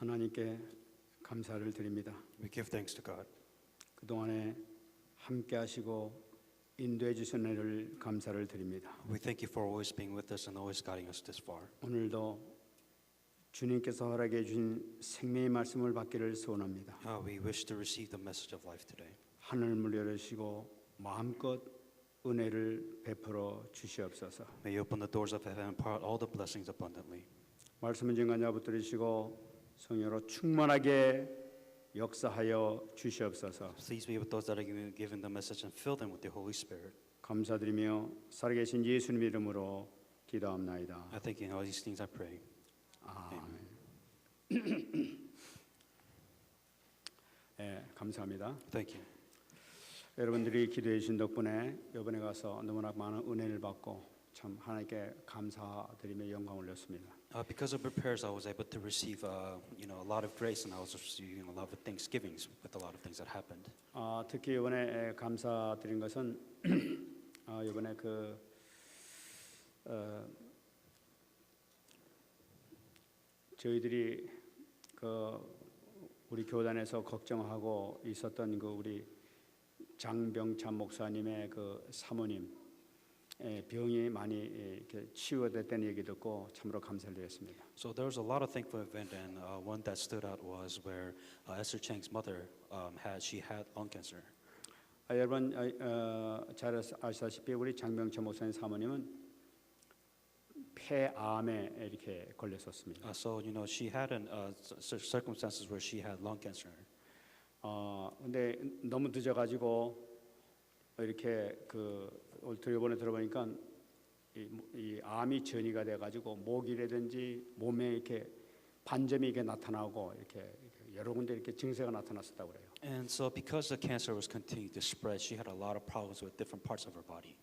하나님께 감사를 드립니다. We give thanks to God. 그동안에 함께 하시고 인도해 주신 은혜를 감사를 드립니다. We thank you for always being with us and always guiding us this far. 오늘도 주님께서 허락해 주신 생명의 말씀을 받기를 소원합니다. We wish to receive the message of life today. 하늘을 열으시고 마음껏 은혜를 베풀어 주시옵소서. May you open the doors of heaven and pour out all the blessings abundantly. 말씀을 증거하냐 붙들으시고 성령으로 충만하게 역사하여 주시옵소서. Please be with those that are given the message and fill them with the Holy Spirit. 감사드리며 살아계신 예수님 이름으로 기도합나이다. I thank you in all these things I pray. 아멘. 네, 감사합니다. Thank you. 여러분들이 기도해 주신 덕분에 이번에 가서 너무나 많은 은혜를 받고 참 하나님께 감사드리며 영광을 올렸습니다. Because of your prayers, I was able to receive, a lot of grace, and I was receiving a lot of thanksgivings with a lot of things that happened. 특히 이번에 감사드린 것은 이번에 저희들이 우리 교단에서 걱정하고 있었던 우리 장병찬 목사님의 사모님 병이 많이 이렇게 치유됐다는 얘기 듣고 참으로 감사를 드렸습니다. So there was a lot of thankful event, and one that stood out was where Esther Chang's mother had lung cancer. 여러분 잘 아시다시피 우리 장병찬 목사님 사모님은 폐암에 이렇게 걸렸었습니다. So she had circumstances where she had lung cancer. 근데 너무 늦어가지고 이렇게 이번에 들어보니까 이 암이 전이가 돼가지고 목이라든지 몸에 이렇게 반점이 이렇게 나타나고 이렇게 여러 군데 이렇게 증세가 나타났었다고 그래요. And so because the cancer was continuing to spread, she had a lot of problems with different parts of her body.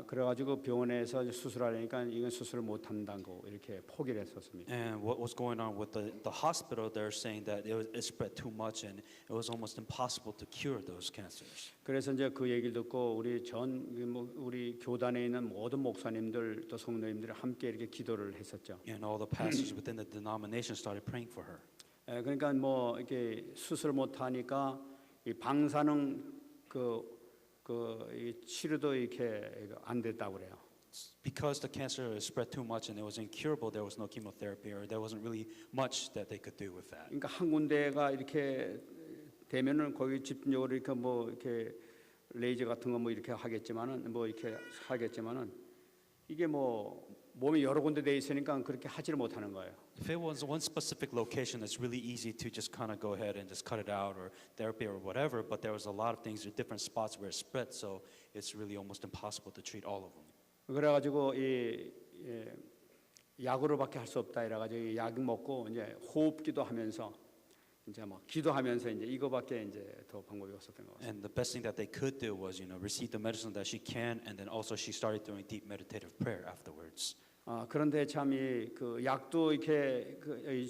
그래가지고 병원에서 수술하려니까 이건 수술을 못 한다고 이렇게 포기를 했었습니다. And what was going on with the hospital? They're saying that it spread too much, and it was almost impossible to cure those cancers. 그래서 이제 그 얘기를 듣고 우리 교단에 있는 모든 목사님들 또 성도님들이 함께 이렇게 기도를 했었죠. And all the pastors within the denomination started praying for her. 그러니까 이렇게 수술 못 하니까 이 방사능 이 치료도 이렇게 안 됐다고 그래요. Because the cancer spread too much and it was incurable, there was no chemotherapy, or there wasn't really much that they could do with that. 그러니까 한 군데가 이렇게 되면은 거기 집중적으로 이렇게 레이저 같은 거 이렇게 하겠지만은 이게 몸이 여러 군데 돼 있으니까 그렇게 하지를 못하는 거예요. If it was one specific location, it's really easy to just kind of go ahead and just cut it out, or therapy or whatever. But there was a lot of things at different spots where it spread, so it's really almost impossible to treat all of them. 그래가지고 약으로밖에 할 수 없다 이래가지고 약 먹고 이제 호흡기도 하면서 이제 기도하면서 이제 이거밖에 이제 더 방법이 없었던 것 같습니다. And the best thing that they could do was, receive the medicine that she can, and then also she started doing deep meditative prayer afterwards. 그런데 참 약도 이렇게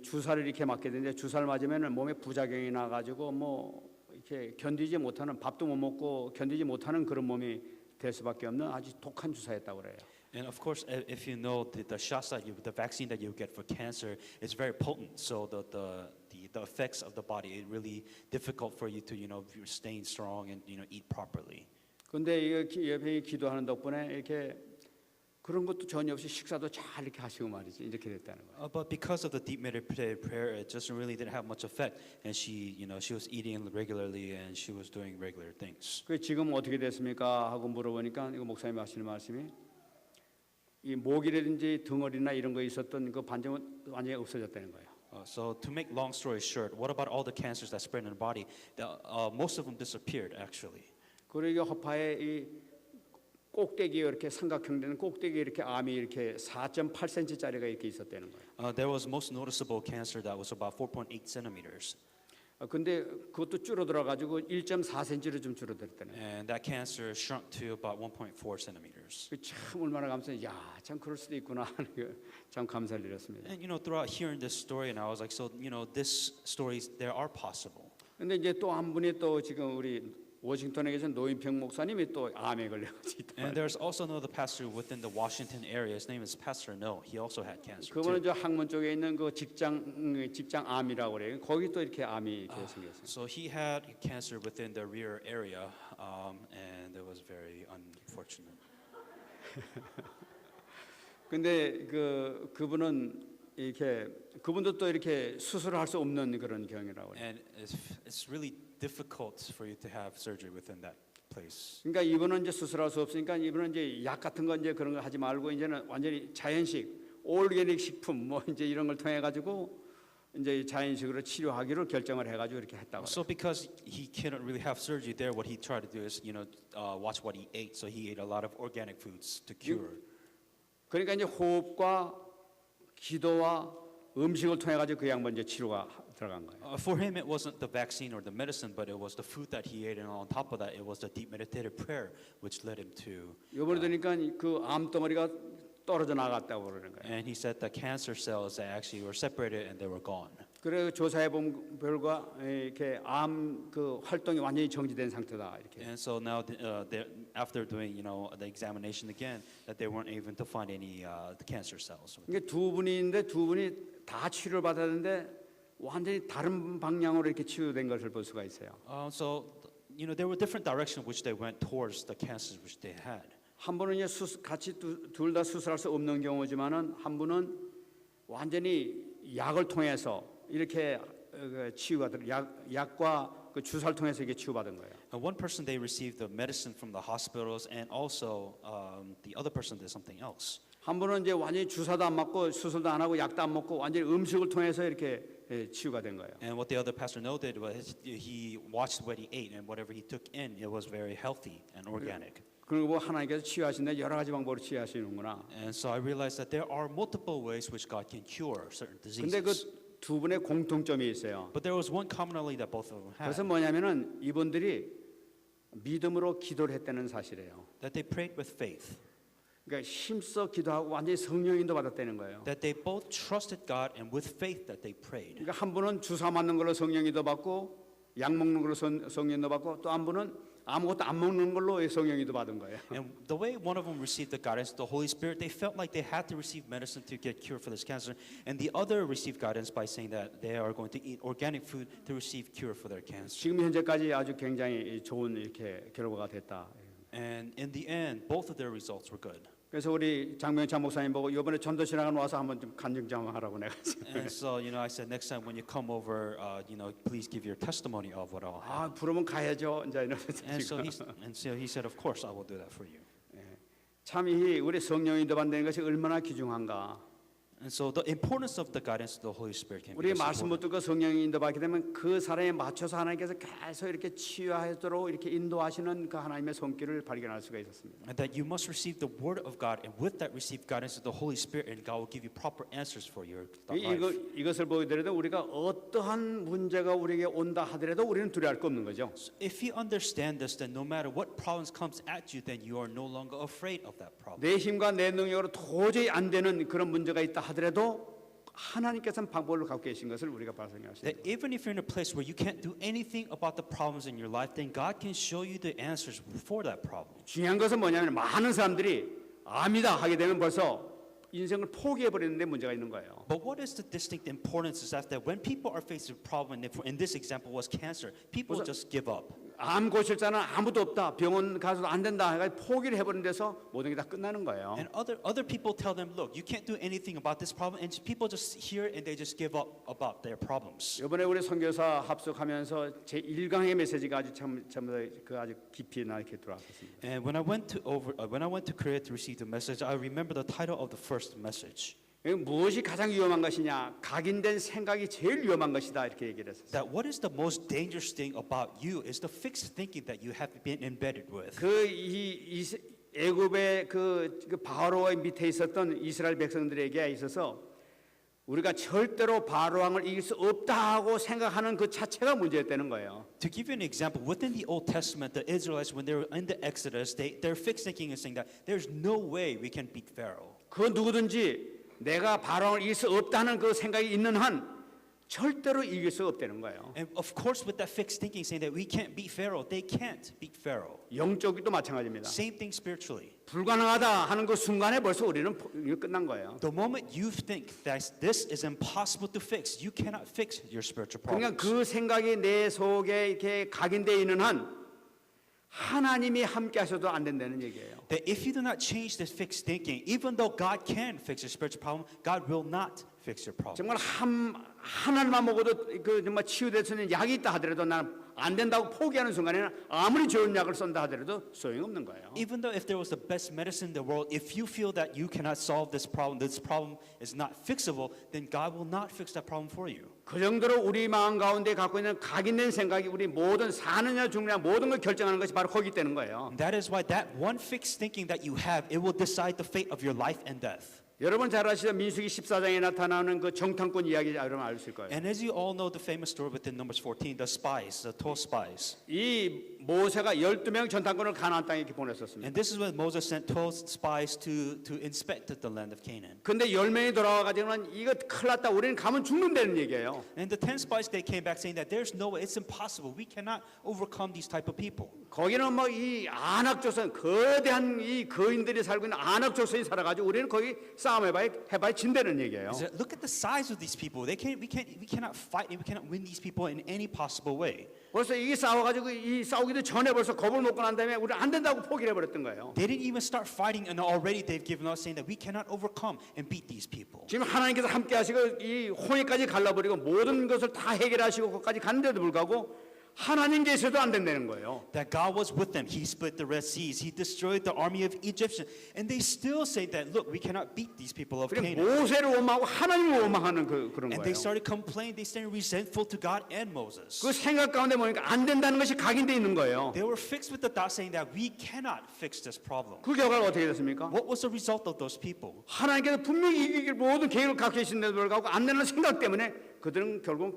주사를 이렇게 맞게 되는데 주사를 맞으면은 몸에 부작용이 나가지고 이렇게 견디지 못하는 밥도 못 먹고 견디지 못하는 그런 몸이 될 수밖에 없는 아주 독한 주사였다고 그래요. And of course, if you know the shots the vaccine that you get for cancer is very potent. So the effects of the body, it's really difficult for you to staying strong and eat properly. 근데 옆에 기도하는 덕분에 이렇게 그런 것도 전혀 없이 식사도 잘 이렇게 하시고 말이지 이렇게 됐다는 거예요. But because of the deep meditative prayer, it just really didn't have much effect. And she was eating regularly and she was doing regular things. 그 지금 어떻게 됐습니까? 하고 물어보니까 이거 목사님이 하시는 말씀이 이 목이라든지 덩어리나 이런 거 있었던 그 반점은 완전히 없어졌다는 거예요. So to make long story short, what about all the cancers that spread in the body? Most of them disappeared actually. 그리고 허파에 이 꼭대기에 이렇게 삼각형 되는 꼭대기에 이렇게 암이 이렇게 4.8cm짜리가 이렇게 있었다는 거예요. There was most noticeable cancer that was about 4.8 centimeters. 근데 그것도 줄어들어 가지고 1.4cm로 좀 줄어들었다는 거예요. And that cancer shrunk to about 1.4 centimeters. 참 얼마나 감사해. 참 그럴 수도 있구나. 참 감사를 드렸습니다. And throughout hearing this story, and I was like, so this stories there are possible. 근데 이제 또 한 분이 또 지금 우리 워싱턴에 계신 노인평 목사님이 또 암에 걸려가지고 And there's also another pastor within the Washington area. His name is Pastor No. He also had cancer 그분은 too. 저 항문 쪽에 있는 그 직장 암이라고 그래요. 거기 또 이렇게 암이 이렇게 생겼어요. So he had cancer within the rear area, and it was very unfortunate. 근데 그분은 이렇게 그분도 또 이렇게 수술을 할 수 없는 그런 경이라고 그래요. And it's really difficult for you to have surgery within that place. 그러니까 이분은 이제 수술할 수 없으니까 이분은 이제 약 같은 거 이제 그런 거 하지 말고 이제는 완전히 자연식, 올게닉 식품 뭐 이제 이런 걸 통해 가지고 이제 자연식으로 치료하기로 결정을 해가지고 이렇게 했다고. So because he couldn't really have surgery there, what he tried to do is, watch what he ate. So he ate a lot of organic foods to cure. 그러니까 이제 호흡과 기도와 음식을 통해 가지고 그 양반 이제 치료가 들어간 거예요. For him, it wasn't the vaccine or the medicine, but it was the food that he ate, and on top of that, it was the deep meditative prayer, which led him to. 요번에 되니까 그 암덩어리가 떨어져 나갔다고 그러는 거예요. And he said the cancer cells that actually were separated and they were gone. 그래 조사해 본 결과 이렇게 암 그 활동이 완전히 정지된 상태다 이렇게. And so now, after doing the examination again, that they weren't able to find any the cancer cells. 이게 두 분인데 두 분이 다 치료를 받았는데 완전히 다른 방향으로 이렇게 치유된 것을 볼 수가 있어요. So there were different directions which they went towards the cancers which they had. 한 분은 이제 같이 둘 다 수술할 수 없는 경우지만은 한 분은 완전히 약을 통해서 이렇게 치유가 약과 그 주사를 통해서 이게 치유받은 거예요. One person they received the medicine from the hospitals, and also the other person did something else. 한 분은 이제 완전히 주사도 안 맞고 수술도 안 하고 약도 안 먹고 완전히 음식을 통해서 이렇게 치유가 된 거예요. And what the other pastor No did was he watched what he ate, and whatever he took in, it was very healthy and organic. 그리고 하나님께서 치유하신데 여러 가지 방법으로 치유하시는구나. And so I realized that there are multiple ways which God can cure certain 근데 diseases. 그 두 분의 공통점이 있어요. But there was one commonality that both of them 그래서 had, 뭐냐면은 이분들이 믿음으로 기도를 했다는 사실이에요. that they prayed with faith, 그러니까 힘써 기도하고 완전히 성령인도 받았다는 거예요. that they both trusted God, and with faith that they prayed. 그러니까 한 분은 주사 맞는 걸로 성령인도 받고 약 먹는 걸로 성령인도 받고 또 한 분은 아무것도 안 먹는 걸로 성령인도 받은 거예요. And the way one of them received the guidance of the Holy Spirit, they felt like they had to receive medicine to get cured for this cancer, and the other received guidance by saying that they are going to eat organic food to receive cure for their cancer. 지금 현재까지 아주 굉장히 좋은 이렇게 결과가 됐다. And in the end, both of their results were good. 그래서 우리 장명찬 목사님 보고 이번에 전도신학원 와서 한번 좀 간증 좀 하라고 내가. And so, I said next time when you come over, please give your testimony of what all happened. 아 부르면 가야죠. 이제 이러면서 And so 지금. he said, of course, I will do that for you. 참 이 우리 성령인도 받는 것이 얼마나 귀중한가. And so the importance of the guidance of the Holy Spirit can be 우리 so 말씀 important. 듣고 성령인도 받게 되면 그 사람에 맞춰서 하나님께서 계속 이렇게 치유하도록 이렇게 인도하시는 그 하나님의 손길을 발견할 수가 있었습니다. And that you must receive the word of God, and with that receive guidance of the Holy Spirit, and God will give you proper answers for your life. 이것을 보이더라도 우리가 어떠한 문제가 우리에게 온다 하더라도 우리는 두려워할 거 없는 거죠. So if you understand this, then no matter what problems comes at you, then you are no longer afraid of that problem. 내 힘과 내 능력으로 도저히 안 되는 그런 문제가 있다 하더라도 하나님께서는 방법을 갖고 계신 것을 우리가 발견하십니다. That even if you're in a place where you can't do anything about the problems in your life, then God can show you the answers for that problem. 중요한 것은 뭐냐면 많은 사람들이 암이다 하게 되면 벌써 인생을 포기해 버리는데 문제가 있는 거예요. But what is the distinct importance is that when people are faced with a problem, and in this example was cancer, people just give up. 암 고칠 자는 아무도 없다. 병원 가서도 안 된다. 해가지고 포기를 해버린 데서 모든 게 다 끝나는 거예요. And other people tell them, look, you can't do anything about this problem, and people just hear and they just give up about their problems. 이번에 우리 선교사 합숙하면서 제 1강의 메시지가 아주 아주 깊이 나 이렇게 들어왔습니다. And when I went to Korea to receive the message, I remember the title of the first message. 무엇이 가장 위험한 것이냐? 각인된 생각이 제일 위험한 것이다 이렇게 얘기를 했었어요. That what is the most dangerous thing about you is the fixed thinking that you have been embedded with. 이 애굽의 그 바로의 밑에 있었던 이스라엘 백성들에게 있어서 우리가 절대로 바로 왕을 이길 수 없다고 생각하는 그 자체가 문제였다는 거예요. To give you an example, within the Old Testament, the Israelites, when they were in the Exodus, their fixed thinking is saying that there's no way we can beat Pharaoh. 그 누구든지 내가 바로 왕을 이길 수 없다는 그 생각이 있는 한 절대로 이길 수 없다는 거예요. And of course, with that fixed thinking, saying that we can't beat Pharaoh, they can't beat Pharaoh. 영적이도 마찬가지입니다. Same thing spiritually. 불가능하다 하는 그 순간에 벌써 우리는 이거 끝난 거예요. The moment you think that this is impossible to fix, you cannot fix your spiritual 그러니까 problems. 그 생각이 내 속에 이렇게 각인되어 있는 한 하나님이 함께 하셔도 안 된다는 얘기예요. That if you do not change this fixed thinking, even though God can fix your spiritual problem, God will not fix your problem. 정말 하나님만 먹어도 그 정말 치유될 수 있는 약이 있다 하더라도 나는 안 된다고 포기하는 순간에는 아무리 좋은 약을 쓴다 하더라도 소용없는 거예요. Even though if there was the best medicine in the world, if you feel that you cannot solve this problem is not fixable, then God will not fix that problem for you. 그 정도로 우리 마음 가운데 갖고 있는 각인된 생각이 우리 모든 사느냐 죽느냐 모든 걸 결정하는 것이 바로 거기 있다는 거예요. And that is why that one fixed thinking that you have, it will decide the fate of your life and death. 여러분 잘 아시죠? 민수기 14장에 나타나는 그 정탐꾼 이야기 여러분 아실 거예요. And as you all know the famous story within Numbers 14, the spies, the 12 spies. 이 모세가 12명 전탐꾼을 가나안 땅에 이렇게 보냈었습니다. And this is when Moses sent 12 spies to inspect the land of Canaan. 근데 10명이 돌아와 가지고는 이거 큰일 났다. 우리는 가면 죽는다는 얘기예요. And the 10 spies, they came back saying that there's no way, it's impossible. We cannot overcome these type of people. 거기는 뭐 이 안악 조선 거대한 이 거인들이 살고 있는 안악 조선이 살아가지고 우리는 거기 싸움해봐야 진다는 얘기예요. Is that, look at the size of these people. We cannot fight and we cannot win these people in any possible way. 벌써 이게 싸워가지고 이 싸우기도 전에 벌써 겁을 먹고 난 다음에 우리 안 된다고 포기를 해버렸던 거예요. They didn't even start fighting and already they've given us saying that we cannot overcome and beat these people. 지금 하나님께서 함께 하시고 이 홍해까지 갈라버리고 모든 것을 다 해결하시고 거기까지 갔는데도 불구하고 하나님 계셔도 안 된다는 거예요. That God was with them. He split the Red Seas. He destroyed the army of Egyptians. And they still say that, look, we cannot beat these people of 그리고 Canaan. 모세를 원망하고 하나님을 원망하는 그런 And 거예요. they started complaining. They started resentful to God and Moses. 그 생각 가운데 보니까 안 된다는 것이 각인돼 있는 거예요. They were fixed with the thought saying that we cannot fix this problem. 그 결과가 어떻게 됐습니까? What was the result of those people? 하나님께서 분명히 이길 모든 계획을 갖고 계신데도 불구하고 안 되는 생각 때문에 그들은 결국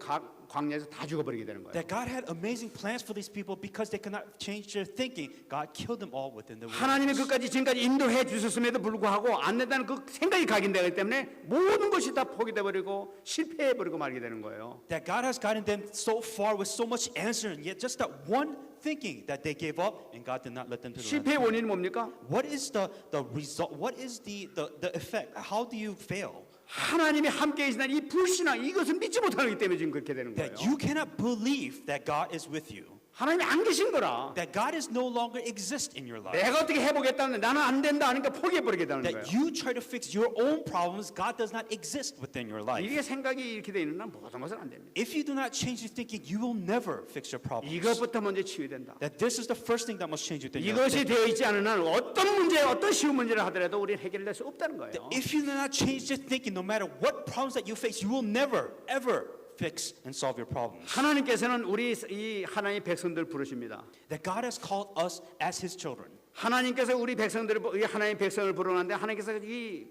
광야에서 다 죽어버리게 되는 거예요. That God had amazing plans for these people because they could not change their thinking. God killed them all within the 하나님이 wilderness. 그까지 지금까지 인도해 주셨음에도 불구하고 안 된다는 그 생각이 각인되기 때문에 모든 것이 다 포기돼 버리고 실패해 버리고 말게 되는 거예요. That God has gotten them so far with so much answer, and yet just that one thinking that they gave up, and God did not let them to the 실패의 land. 원인이 뭡니까? What is the result? What is the effect? How do you fail? 하나님이 함께 계신다는 이 불신앙 이것을 믿지 못하기 때문에 지금 그렇게 되는 거예요. That you cannot believe that God is with you. 하나님이 안 계신 거라. That God is no longer exist in your life. 내가 어떻게 해보겠다는데 나는 안 된다 하니까 포기해 버리게 되는 거예요. That you try to fix your own problems, God does not exist within your life. 이게 생각이 이렇게 돼 있는 한 모든 것은 안 됩니다. If you do not change your thinking, you will never fix your problems. 이것부터 먼저 치유된다. That this is the first thing that must change within your 이것이 life. 되어 있지 않은 한 어떤 문제, 어떤 쉬운 문제를 하더라도 우리는 해결될 수 없다는 거예요. If you do not change your thinking, no matter what problems that you face, you will never, ever fix and solve your problems. 하나님께서는 우리 이 하나님의 백성들 부르십니다. That God has called us as His children. 하나님께서 우리 백성들을 우리 하나님의 백성을 부르는데 하나님께서 이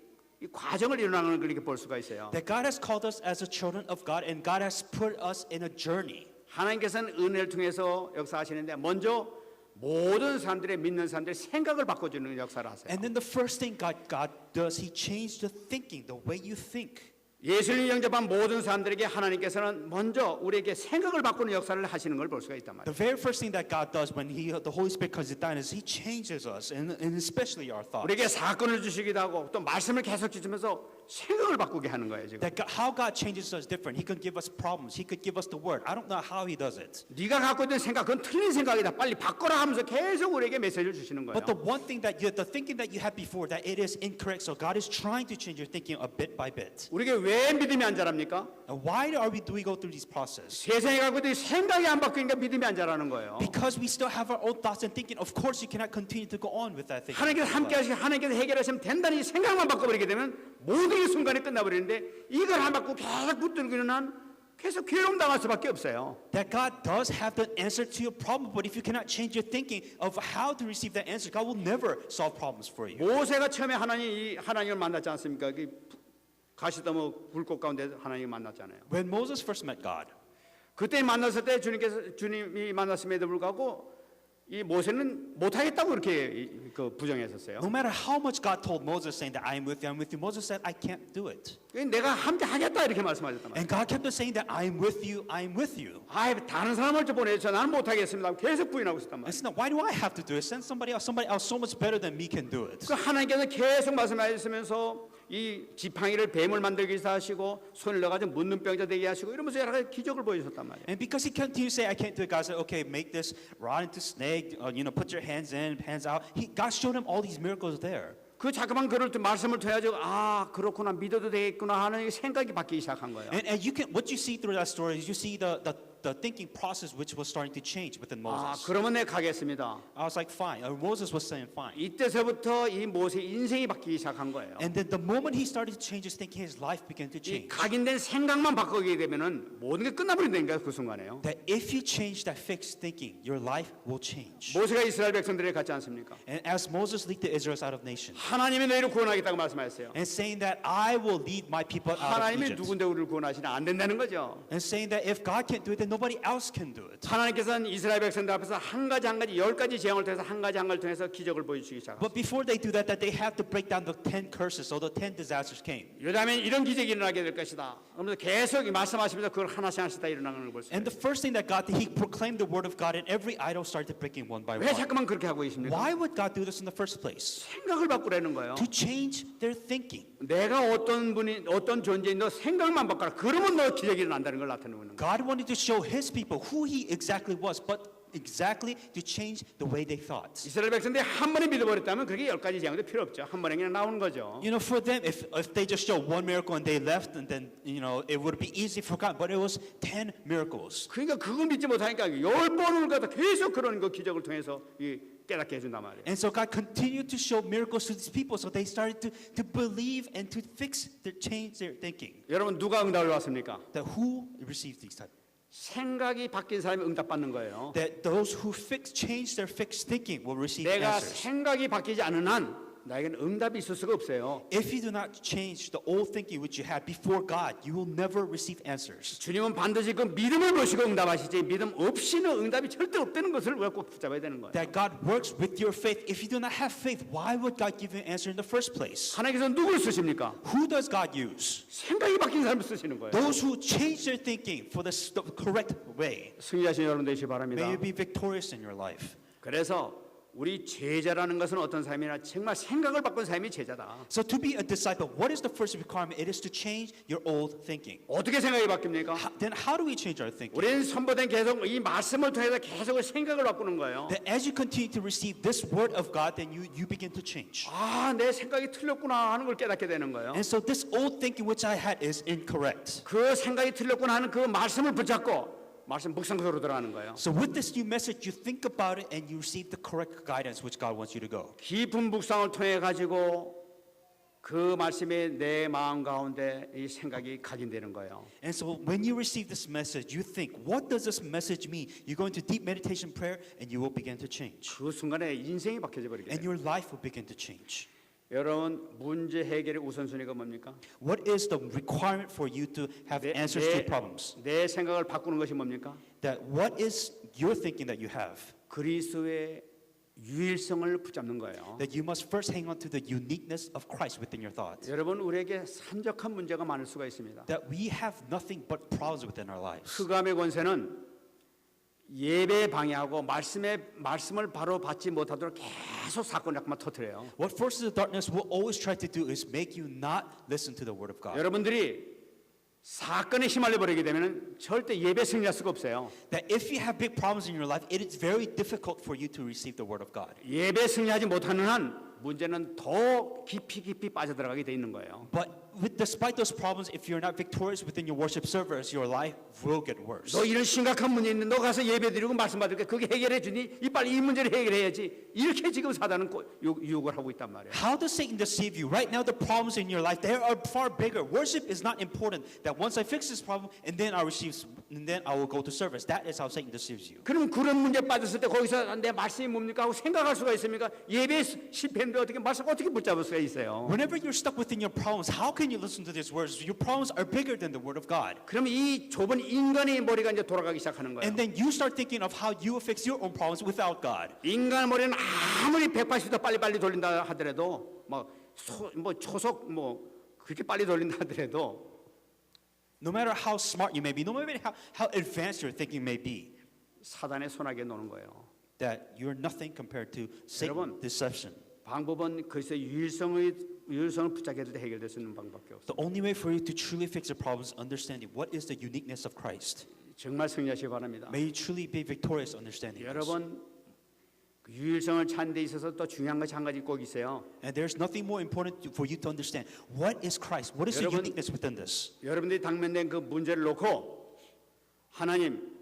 과정을 일어나는 걸 이렇게 볼 수가 있어요. That God has called us as a children of God, and God has put us in a journey. 하나님께서는 은혜를 통해서 역사하시는데 먼저 모든 사람들의 믿는 사람들의 생각을 바꿔주는 역사를 하세요. And then the first thing God does, He changed the thinking, the way you think. 예수를 영접한 모든 사람들에게 하나님께서는 먼저 우리에게 생각을 바꾸는 역사를 하시는 걸 볼 수가 있단 말이에요. The very first thing that God does when the Holy Spirit comes down is He changes us, and especially our thoughts. 우리에게 사건을 주시기도 하고 또 말씀을 계속 주시면서 생각을 바꾸게 하는 거예요 지금. That how God changes us different. He can give us problems. He could give us the word. I don't know how He does it. 네가 갖고 있는 생각 그건 틀린 생각이다. 빨리 바꿔라 하면서 계속 우리에게 메시지를 주시는 거예요. But the one thing that the thinking that you had before, that it is incorrect. So God is trying to change your thinking a bit by bit. 우리에게 왜 믿음이 안 자랍니까? And why do we go through this process? 세상에 갖고 있는 생각이 안 바뀌니까 믿음이 안 자라는 거예요. Because we still have our own thoughts and thinking. Of course, you cannot continue to go on with that thinking. 하나님께서 함께 하시고 하나님께서 해결하시면 된다는 이 생각만 바꿔버리게 되면 모든 게 순간에 끝나버리는데 이걸 안 바꾸고 계속 붙들기는 한 계속 괴로움 당할 수밖에 없어요. That God does have the answer to your problem, but if you cannot change your thinking of how to receive that answer, God will never solve problems for you. 모세가 처음에 하나님을 만났지 않습니까? 가시더머 불꽃 가운데 하나님을 만났잖아요. When Moses first met God, 그때 만났을 때 주님이 만났음에도 불구하고 이 모세는 못하겠다고 그렇게 그 부정했었어요. No matter how much God told Moses saying that I am with you, Moses said, I can't do it. 내가 함께 하겠다 이렇게 말씀하셨단 말이에요. And God kept on saying that I am with you, I am with you. 아, 다른 사람을 좀 보내줘. 나는 못하겠습니다. 계속 부인하고 있었단 I 말이에요. said, no, why do I have to do it? Send somebody else so much better than me can do it. 그 하나님께서 계속 말씀하시면서 이 지팡이를 뱀을 만들게 하시고 손을 넣어가지고 묻는 병자 되게 하시고 이러면서 여러 가지 기적을 보여주셨단 말이에요. And because he continued to say, I can't do it, God said, okay, make this rod into snake, put your hands in, hands out. God showed him all these miracles there. 그 자그만 그럴 때 말씀을 통해가지고 아 그렇구나 믿어도 되겠구나 하는 생각이 바뀌기 시작한 거예요. And what you see through that story is you see the thinking process which was starting to change within 아 Moses. 그러면 내가 가겠습니다. I was like, fine. Moses was saying, fine. 이때서부터 이 모세의 인생이 바뀌기 시작한 거예요. And then the moment he started to change his thinking, his life began to 이 change. 각인된 생각만 바꾸게 되면은 모든 게 끝나버린다니까 그 순간에요. That if you change that fixed thinking, your life will change. 모세가 이스라엘 백성들에게 갔지 않습니까? And as Moses led the Israelites out of nation, 하나님이 너희를 구원하겠다고 말씀하셨어요. and saying that I will lead my people out of 하나님이 Egypt, 누군데 우리를 구원하시나 안 된다는 거죠. and saying that if God can't do it, then nobody else can do it. 하나님께서는 이스라엘 백성들 앞에서 한 가지 10가지 재앙을 통해서 한 가지 통해서 기적을 보여주시기 시작합니다. But before they do that they have to break down the 10 curses, so the 10 disasters came. 요다음에 이런 기적이 일어나게 될 것이다. 그러면서 계속 말씀하시면서 그걸 하나씩 다 일어나는 걸 볼 수 And 있어요. the first thing that God did, he proclaimed the word of God, and every idol started breaking one by 왜 one. 자꾸만 그렇게 하고 계십니까? Why would God do this in the first place? 생각을 바꾸라는 거예요. To change their thinking. 내가 어떤 분이 어떤 존재인도 생각만 바꿔라. 그러면 너 기적이 일어난다는 걸 나타내는 거예요. God wanted to show his people who he exactly was, but exactly to change the way they thought. 이스라엘 백성들이 한 번에 믿어버렸다면 그렇게 10가지 재앙도 필요 없죠. 한 번에 그냥 나오는 거죠. For them, if they just showed one miracle and they left, and then it would be easy forgotten. But it was 10 miracles. 그러니까 그걸 믿지 못하니까 10번을 갖다 계속 그런 그 기적을 통해서 깨닫게 해준단 말이에요. And so God continued to show miracles to these people, so they started to believe and to change their thinking. 여러분 누가 응답을 받습니까? That who received these type? 생각이 바뀐 사람이 응답받는 거예요. That those who change their fixed thinking will receive 내가 answers. 생각이 바뀌지 않은 한 나에게는 응답이 있을 수가 없어요. If you do not change the old thinking which you had before God, you will never receive answers. 주님은 반드시 그 믿음을 보시고 응답하시지 믿음 없이는 응답이 절대 없다는 것을 우리가 꼭 붙잡아야 되는 거예요. That God works with your faith. If you do not have faith, why would God give you an answer in the first place? 하나님께서 누구를 쓰십니까? Who does God use? 생각이 바뀐 사람을 쓰시는 거예요. Those who change their thinking for the correct way. 승리하신 여러분 되시기 바랍니다. May you be victorious in your life. 그래서 우리 제자라는 것은 어떤 삶이나 정말 생각을 바꾼 삶이 제자다. So to be a disciple, what is the first requirement? It is to change your old thinking. 어떻게 생각이 바뀝니까? Then how do we change our thinking? 우리는 선보된 계속 이 말씀을 통해서 계속 생각을 바꾸는 거예요. That as you continue to receive this word of God, then you begin to change. 아, 내 생각이 틀렸구나 하는 걸 깨닫게 되는 거예요. And so this old thinking which I had is incorrect. 그 생각이 틀렸구나 하는 그 말씀을 붙잡고 말씀 묵상소로 들어가는 거예요. So with this new message, you think about it and you receive the correct guidance which God wants you to go. 깊은 묵상을 통해 가지고 그 말씀이 내 마음 가운데 이 생각이 각인되는 거예요. And so when you receive this message, you think, what does this message mean? You go into deep meditation prayer and you will begin to change. 그 순간에 인생이 바뀌어져 버리게 And 돼요. your life will begin to change. 여러분 문제 해결의 우선순위가 뭡니까? What is the requirement for you to have answers to problems? 내 생각을 바꾸는 것이 뭡니까? That what is your thinking that you have? 그리스도의 유일성을 붙잡는 거예요. That you must first hang on to the uniqueness of Christ within your thoughts. 여러분 우리에게 산적한 문제가 많을 수가 있습니다. That we have nothing but problems within our lives. 흑암의 권세는 예배 방해하고 말씀을 바로 받지 못하도록 계속 사건 자꾸만 터뜨려요. What forces of darkness will always try to do is make you not listen to the word of God. 여러분들이 사건에 휘말려 버리게 되면 절대 예배 승리할 수가 없어요. That if you have big problems in your life, it is very difficult for you to receive the word of God. 예배 승리하지 못하는 한 문제는 더 깊이 빠져들어가게 돼 있는 거예요. But despite those problems, if you're not victorious within your worship service, your life will get worse. 너 이런 심각한 문제 있는데 너 가서 예배 드리고 말씀 받을게 그게 해결해 주니 빨리 이 문제를 해결해야지 이렇게 지금 사단은 유혹을 하고 있단 말이에요. How does Satan deceive you? Right now, the problems in your life, they are far bigger. Worship is not important. That once I fix this problem, and then I receive and then I will go to service. That is how Satan deceives you. 그럼 그런 문제 빠졌을 때 거기서 내 말씀이 뭡니까 하고 생각할 수가 있습니까? 예배 실패했는데 어떻게 말씀 어떻게 붙잡을 수가 있어요? Whenever you're stuck within your problems, how can you listen to these words? Your problems are bigger than the word of God. 그럼 이 좁은 인간의 머리가 이제 돌아가기 시작하는 거예요. And then you start thinking of how you will fix your own problems without God. 인간 머리는 아무리 180도 빨리빨리 돌린다 하더라도 뭐 초속 그렇게 빨리 돌린다 하더라도 No matter how smart you may be, no matter how advanced your thinking may be, 사단의 손아귀에 노는 거예요. that you're nothing compared to Satan's 여러분, deception. 방법은 그리스도의 유일성을 붙잡게 될 때 해결될 수 있는 방법밖에 없어요. The only way for you to truly fix your problems is understanding what is the uniqueness of Christ. 정말 승리하시기 바랍니다. May you truly be victorious understanding this. 여러분 그 유일성을 찾는 데 있어서 또 중요한 것이 한 가지 꼭 있어요. And there's nothing more important for you to understand. What is Christ? What is the 여러분, uniqueness within this? 여러분들이 당면된 그 문제를 놓고 하나님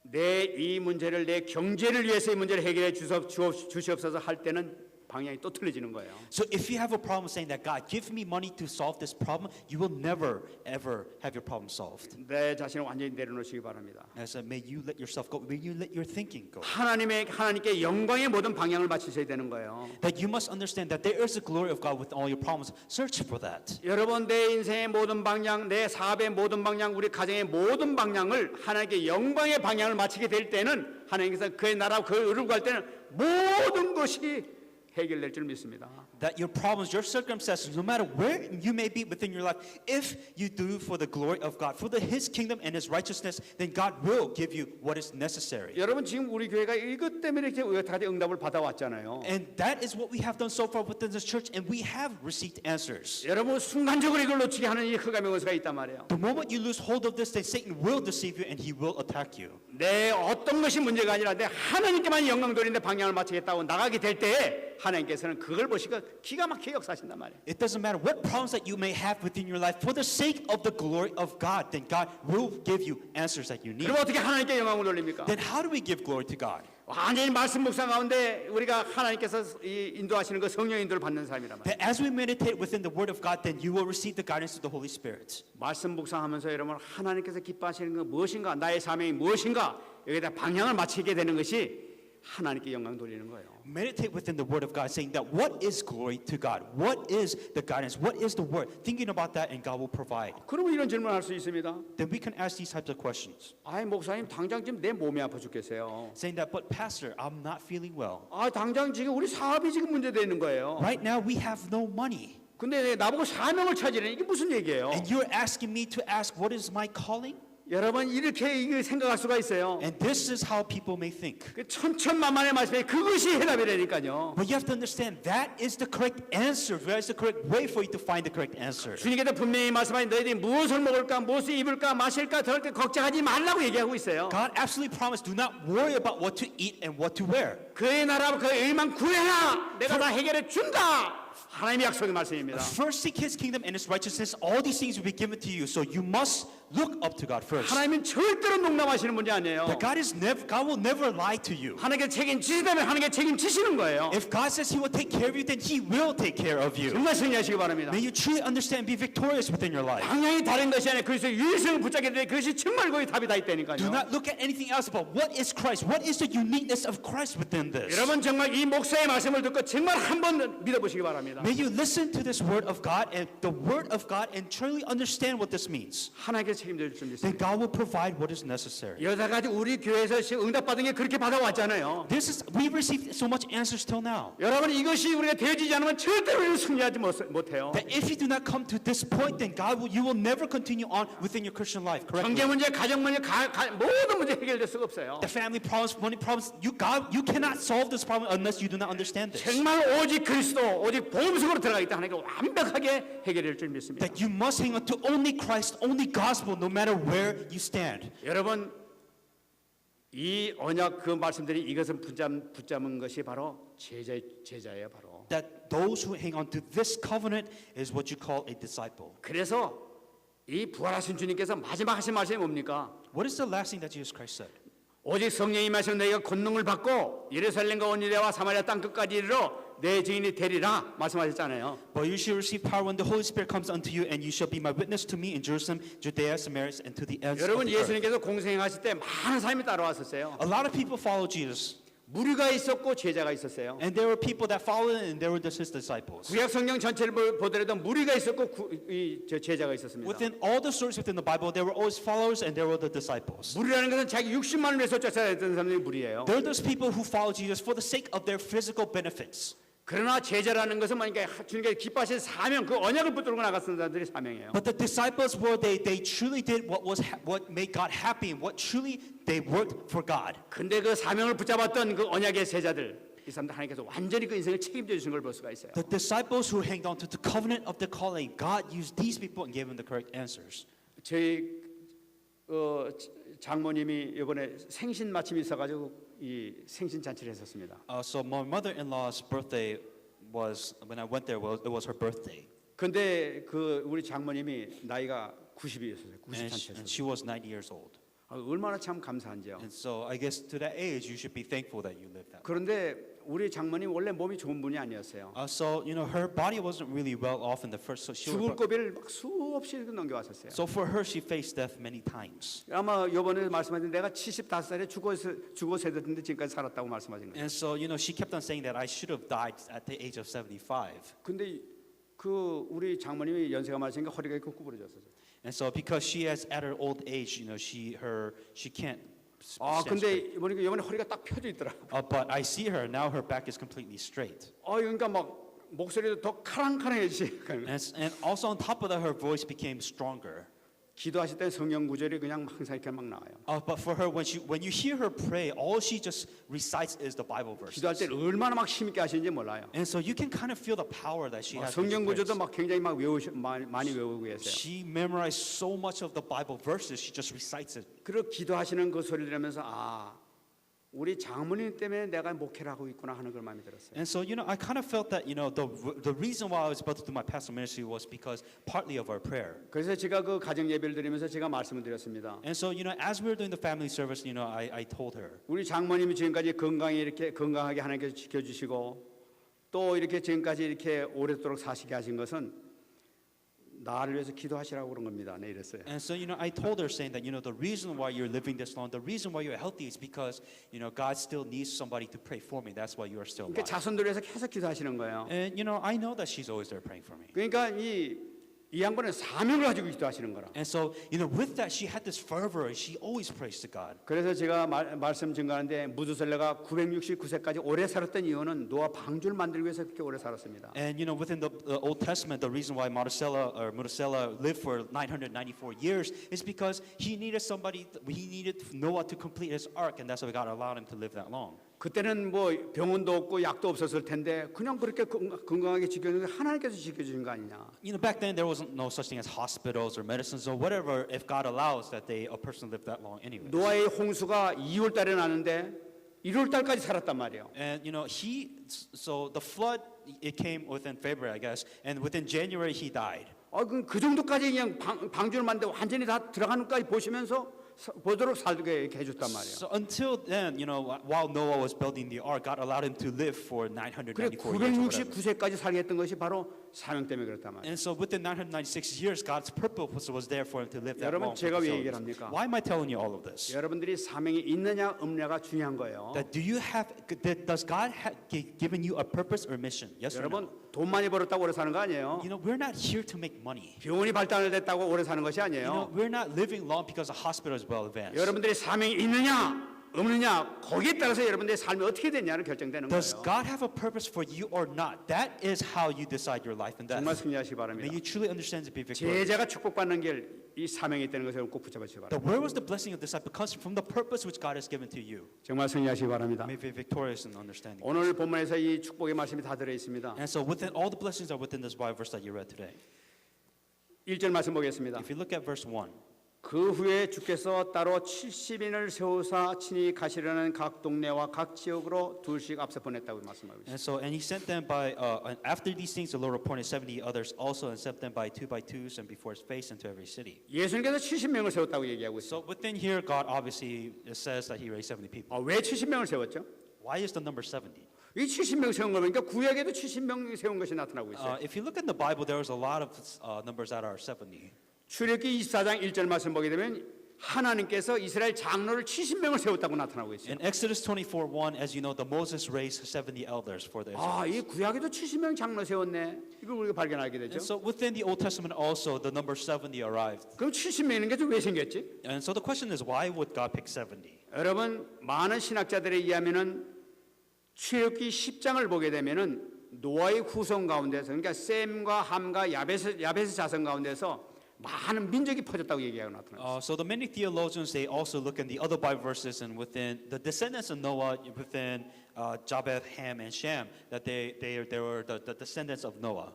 내 이 문제를 내 경제를 위해서 이 문제를 해결해 주시옵소서 할 때는 방향이 또 틀려지는 거예요. So if you have a problem saying that God, give me money to solve this problem, you will never ever have your problem solved. 내 자신을 완전히 내려놓으시기 바랍니다. As may you let yourself go, may you let your thinking go. 하나님께 영광의 모든 방향을 맞추셔야 되는 거예요. That you must understand that there is the glory of God with all your problems. Search for that. 여러분 내 인생의 모든 방향, 내 사업의 모든 방향, 우리 가정의 모든 방향을 하나님께 영광의 방향을 맞추게 될 때는 하나님께서 그의 나라 그 의를 구할 때는 모든 것이 해결될 줄 믿습니다. That your problems, your circumstances, no matter where you may be within your life, if you do for the glory of God, for His kingdom and His righteousness, then God will give you what is necessary. 여러분 지금 우리 교회가 이것 때문에 이렇게 여태까지 응답을 받아왔잖아요. And that is what we have done so far within this church, and we have received answers. 여러분 순간적으로 이걸 놓치게 하는 이 흑암의 원수가 있단 말이에요. The moment you lose hold of this, then Satan will deceive you and he will attack you. 내 어떤 것이 문제가 아니라 내 하나님께만 영광 돌리는 방향을 맞추겠다고 나가게 될 때에 하나님께서는 그걸 보시고 기가 막히게 역사하신단 말이에요. It doesn't matter what problems that you may have within your life, for the sake of the glory of God, then God will give you answers that you need. 그럼 어떻게 하나님께 영광을 돌립니까? Then how do we give glory to God? 완전히 말씀 묵상 가운데 우리가 하나님께서 인도하시는 그 성령 인도를 받는 사람이란 말이에요. That as we meditate within the Word of God, then you will receive the guidance of the Holy Spirit. 말씀 묵상하면서 여러분 하나님께서 기뻐하시는 건 무엇인가, 나의 사명이 무엇인가 여기다 방향을 맞추게 되는 것이 하나님께 영광 돌리는 거예요. Meditate within the Word of God, saying that what is glory to God? What is the guidance? What is the Word? Thinking about that, and God will provide. 그러면 이런 질문을 할 수 있습니다. Then we can ask these types of questions, 아이 목사님 당장 지금 내 몸이 아파 죽겠어요. saying that, but Pastor, I'm not feeling well. 아 당장 지금 우리 사업이 지금 문제되어 있는 거예요. Right now, we have no money. 근데 나보고 사명을 찾으래 이게 무슨 얘기예요? And you're asking me to ask, what is my calling? 여러분 이렇게 이거 생각할 수가 있어요. And this is how people may think. 그 천천만만의 말씀에 그것이 해답이라니까요. But you have to understand that is the correct answer. That is the correct way for you to find the correct answer. 주님께서 분명히 말씀하신 너희들이 무엇을 먹을까, 무엇을 입을까, 마실까, 저럴 때 걱정하지 말라고 얘기하고 있어요. God absolutely promised, do not worry about what to eat and what to wear. 그의 나라와 그의 의만 구해라. 내가 다 해결해 준다. 하나님의 약속의 말씀입니다. First seek His kingdom and His righteousness. All these things will be given to you. So you must look up to God first. 하나님은 절대로 농담하시는 분이 아니에요. But God will never lie to you. 하나님께 책임지시다면 하나님께 책임지시는 거예요. If God says He will take care of you, then He will take care of you. 정말 승리하시기 바랍니다. May you truly understand and be victorious within your life. 방향이 다른 것이 아니라 그리스도 유일성을 붙잡게 되는데 그것이 정말 거기 답이 다 있다니까요. Do not look at anything else but what is Christ. What is the uniqueness of Christ within this? 여러분 정말 이 목사의 말씀을 듣고 정말 한번 믿어보시기 바랍니다. May you listen to this word of God and the word of God and truly understand what this means. 하나님께 책임져 줄 줄 Then 믿습니다. God will provide what is necessary. 여태까지 우리 교회에서 응답받은 게 그렇게 받아왔잖아요. We received so much answers till now. 여러분 이것이 우리가 되어지지 않으면 절대로 승리하지 못해요. That if you do not come to this point, then you will never continue on within your Christian life. Correctly. 경제 문제, 가정 문제, 모든 문제 해결될 수가 없어요. The family problems, money problems, you cannot solve this problem unless you do not understand this. 정말 오직 그리스도, 오직 복음 속으로 들어가기 때문에 하나님께 완벽하게 해결될 줄 믿습니다. That you must hang on to only Christ, only gospel, no matter where you stand. 여러분 이 언약 그 말씀들이 이것은 붙잡은 것이 바로 제자예요, 바로. That those who hang on to this covenant is what you call a disciple. 그래서 이 부활하신 주님께서 마지막 하신 말씀이 뭡니까? What is the last thing that Jesus Christ said? 오직 성령이 임하시면 너희가 권능을 받고 예루살렘과 온 유대와 사마리아 땅 끝까지 이르러 내 증인이 되리라 말씀하셨잖아요. But you shall receive power when the Holy Spirit comes unto you, and you shall be my witness to me in Jerusalem, Judea, Samaria, and to the ends of 여러분 the earth. 예수님께서 공생하실 때 많은 사람이 따라왔었어요. A lot of people followed Jesus, 무리가 있었고 제자가 있었어요. and there were people that followed him, and there were his disciples. 구약 성경 전체를 보더라도 무리가 있었고 제자가 있었습니다. Within all the stories within the Bible, there were always followers and there were the disciples. 무리라는 것은 자기 60만을 위해서 쫓아다녔던 사람들이 무리예요. There are those people who follow Jesus for the sake of their physical benefits. 그러나 제자라는 것은 뭐니까 주님께서 기뻐하신 사명, 그 언약을 붙들고 나갔던 사람들이 사명이에요. But the disciples were they truly did what made God happy and what truly they worked for God. 근데 그 사명을 붙잡았던 그 언약의 제자들, 이 사람들 하나님께서 완전히 그 인생을 책임져 주신 걸 볼 수가 있어요. The disciples who hanged on to the covenant of the calling, God used these people and gave them the correct answers. 저희 장모님이 이번에 생신 마침이 있어가지고 이 생신 잔치를 했었습니다. So my mother-in-law's birthday was when I went there. It was her birthday, 근데 그 우리 장모님이 나이가 90이었어요. 90 and 잔치였어요. she was 90 years old. 얼마나 참 감사한지요. And so I guess to that age, you should be thankful that you lived that. 그런데 우리 장모님 원래 몸이 좋은 분이 아니었어요. So her body wasn't really well off in the first. So 죽을 고비를 막 수없이 넘겨왔었어요. So for her, she faced death many times. 아마 이번에 말씀하신 내가 75살에 죽어 세졌는데 지금까지 살았다고 말씀하신 거예요. And so she kept on saying that I should have died at the age of 75. 근데 그 우리 장모님이 연세가 많으니까 허리가 이렇게 구부러졌어요. And so because she has at her old age, she can't. 아, stand 근데 straight. 보니까 이번에 허리가 딱 펴져 있더라. But I see her now; her back is completely straight. 그러니까 막 목소리도 더 카랑카랑해지지. And also on top of that, her voice became stronger. 기도하실 때 성경 구절이 그냥 항상 이렇게 막 나와요. But for her, when you hear her pray, all she just recites is the Bible 기도할 때 verses. 얼마나 막 힘있게 하시는지 몰라요. And so you can kind of feel the power that she has. when she 성경 prays. 구절도 막 굉장히 막 많이 외우고 계세요. She memorized so much of the Bible verses, she just recites it. 그리고 기도하시는 그 소리를 들으면서 우리 장모님 때문에 내가 목회를 하고 있구나 하는 걸 마음에 들었어요. And so, I kind of felt that, the reason why I was about to do my pastoral ministry was because partly of our prayer. 그래서 제가 그 가정 예배를 드리면서 제가 말씀을 드렸습니다. And so, as we were doing the family service, I told her, 우리 장모님이 지금까지 건강하게 하나님께서 지켜주시고 또 이렇게 지금까지 이렇게 오랫도록 사시게 하신 것은 나를 위해서 기도하시라고 그런 겁니다. 네, 이랬어요. and so, I told her saying that, the reason why you're living this long, the reason why you're healthy is because, God still needs somebody to pray for me. That's why you are still 그러니까 alive. 자손들을 위해서 계속 기도하시는 거예요. And, I know that she's always there praying for me. 그러니까 이 양반은 사명을 가지고 기도하시는 거라. And so, with that, she had this fervor and she always prays to God. 그래서 제가 말씀 증가하는데 무두셀라가 969세까지 오래 살았던 이유는 노아 방주를 만들기 위해서 그렇게 오래 살았습니다. And within the Old Testament, the reason why Methuselah lived for 994 years is because he needed Noah to complete his ark, and that's why God allowed him to live that long. 그때는 뭐 병원도 없고 약도 없었을 텐데 그냥 그렇게 건강하게 지켜주는 게 하나님께서 지켜주신 거 아니냐. Back then there wasn't no such thing as hospitals or medicines or whatever. If God allows that a person live that long anyway. 노아의 홍수가 2월 달에 나는데 1월 달까지 살았단 말이에요. And so the flood it came within February, I guess, and within January he died. 그 정도까지 그냥 방주를 만들고 완전히 다 들어가는 것까지 보도록 살게 이렇게 해줬단 말이에요. So until then, while Noah was building the ark, God allowed him to live for 994 그래 years. Or whatever. 969세까지 살게 했던 것이 바로 사명 때문에 그렇단 말이에요. And so within 996 years, God's purpose was there for him to live that 여러분, long. 제가 왜 So 얘기를 합니까? why am I telling you all of this? 여러분들이 사명이 있느냐 없느냐가 중요한 거예요. That does God have given you a purpose or mission? Yes or 여러분 no? 돈 많이 벌었다고 오래 사는 거 아니에요. We're not here to make money. 병원이 발달됐다고 오래 사는 것이 아니에요. We're not living long because the hospital is well advanced. 여러분들이 사명이 있느냐 없느냐 거기에 따라서 여러분들의 삶이 어떻게 되냐를 결정되는 Does 거예요. God have a purpose for you or not? That is how you decide your life and 정말 death. 승리하시기 May 바랍니다. you truly understand to be victorious. 제자가 축복받는 길 이 사명이 있다는 것을 꼭 붙잡으시기 바랍니다. Where was the blessing of disciple comes from the purpose which God has given to you. 정말 승리하시기 바랍니다. May be victorious in understanding. 오늘 본문에서 이 축복의 말씀이 다 들어 있습니다. And so within all the blessings are within this Bible verse that you read today. 1절 말씀 보겠습니다. If you look at verse 1, 그 후에 주께서 따로 70인을 세우사 친히 가시려는 각 동네와 각 지역으로 둘씩 앞서 보냈다고 말씀하고 있습니다. And he sent them and after these things, the Lord appointed 70 others also and sent them by twos and before his face into every city. 예수님께서 70명을 세웠다고 얘기하고 있어요. So within here, God obviously says that he raised 70 people. 왜 70명을 세웠죠? Why is the number 70? 이 70명 세운 거 보니까 구약에도 70명 세운 것이 나타나고 있어요. If you look in the Bible, there was a lot of numbers that are 70. 출애굽기 24장 1절 말씀 보게 되면 하나님께서 이스라엘 장로를 70명을 세웠다고 나타나고 있어요. In Exodus 24:1, as you know, the Moses raised 70 elders for the 아, Israelites. 이 구약에도 70명 장로 세웠네. 이걸 우리가 발견하게 되죠. And so within the Old Testament also, the number 70 arrived. 그럼 70명인 게 왜 생겼지? And so the question is, why would God pick 70? 여러분, 많은 신학자들에 의하면은 출애굽기 10장을 보게 되면은 노아의 후손 가운데서, 그러니까 셈과 함과 야베스 자손 가운데서 많은 민족이 퍼졌다고 얘기하고 나타났어요. So the many theologians, they also look in the other Bible verses and within the descendants of Noah, within Japheth, Ham, and Shem, that they were the descendants of Noah.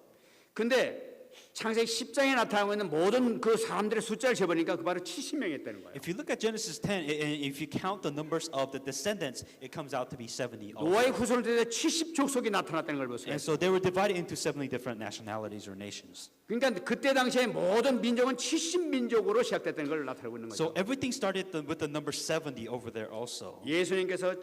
근데 창세기 10장에 나타나고 있는 모든 그 사람들의 숫자를 재보니까 그 바로 70명이었다는 거예요. If you look at Genesis 10, and if you count the numbers of the descendants, it comes out to be 70 also. 노아의 후손을 통해 70족속이 나타났다는 걸 보세요. And so they were divided into 70 different nationalities or nations. 그러니까 그때 당시에 모든 민족은 70민족으로 시작됐다는 걸 나타내고 있는 So 거죠. everything started with the number 70 over there also. 예수님께서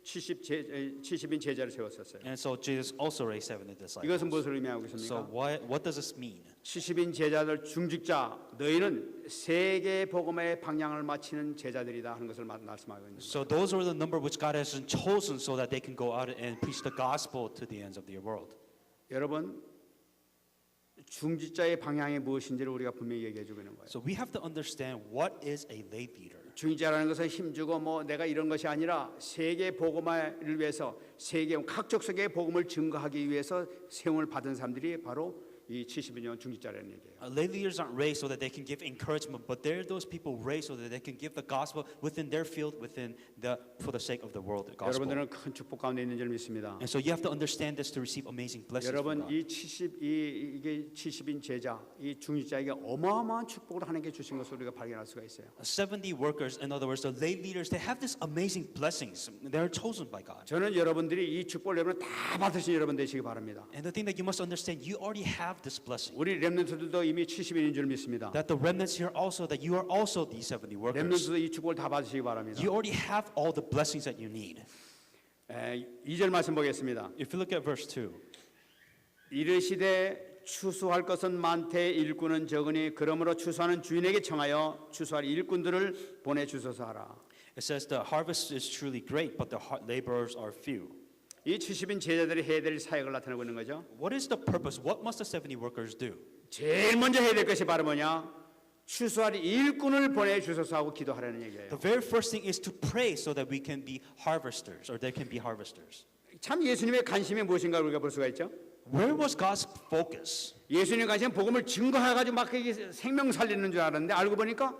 70인 제자를 세웠었어요. And so Jesus also raised 70 disciples. 이것은 무엇을 의미하고 So 있습니까? what does this mean? 70인 제자들 중직자 너희는 세계 복음의 방향을 마치는 제자들이다 하는 것을 말씀하고 있는 거예요. So those are the number which God has chosen so that they can go out and preach the gospel to the ends of the world. 여러분, 중직자의 방향이 무엇인지를 우리가 분명히 얘기해 주고 있는 거예요. So we have to understand what is a lay leader. 중직자라는 것은 힘주고 뭐 내가 이런 것이 아니라 세계 복음화를 위해서 세계 각족 세계의 복음을 증거하기 위해서 세움을 받은 사람들이 바로 이 70년 중직자라는 얘기예요. Lay leaders aren't raised so that they can give encouragement, but they're those people raised so that they can give the gospel within their field, for the sake of the world. The gospel. 여러분들은 큰 축복 가운데 있는 줄 믿습니다. And so you have to understand this to receive amazing blessings from 여러분 God. 이게 70인 제자, 이 중직자에게 어마어마한 축복을 하나님께 주신 것을 우리가 발견할 수가 있어요. 70 workers, in other words, the lay leaders, they have this amazing blessings. They're chosen by God. 저는 여러분들이 이 축복을 여러분 다 받으신 여러분 되시기 바랍니다. And the thing that you must understand, you already have this blessing. 우리 렘넌트들도 이미 70인인 줄 믿습니다. That the remnants here also, that you are also these 70 workers. 렘넌트도 이 축복을 다 받으시기 바랍니다. You already have all the blessings that you need. 2절 말씀 보겠습니다. If you look at verse 2, 이르시되 추수할 것은 많되 일꾼은 적으니 그러므로 추수하는 주인에게 청하여 추수할 일꾼들을 보내주소서 하라. it says the harvest is truly great, but the laborers are few. 이 70인 제자들이 해야 될 사역을 나타내고 있는 거죠. What is the purpose? What must the 70 workers do? 제일 먼저 해야 될 것이 바로 뭐냐? 추수할 일꾼을 보내주소서 하고 기도하라는 얘기예요. The very first thing is to pray so that we can be harvesters, or there can be harvesters. 참 예수님의 관심이 무엇인가 우리가 볼 수가 있죠. Where was God's focus? 예수님의 관심은 복음을 증거해가지고 막 이게 생명 살리는 줄 알았는데 알고 보니까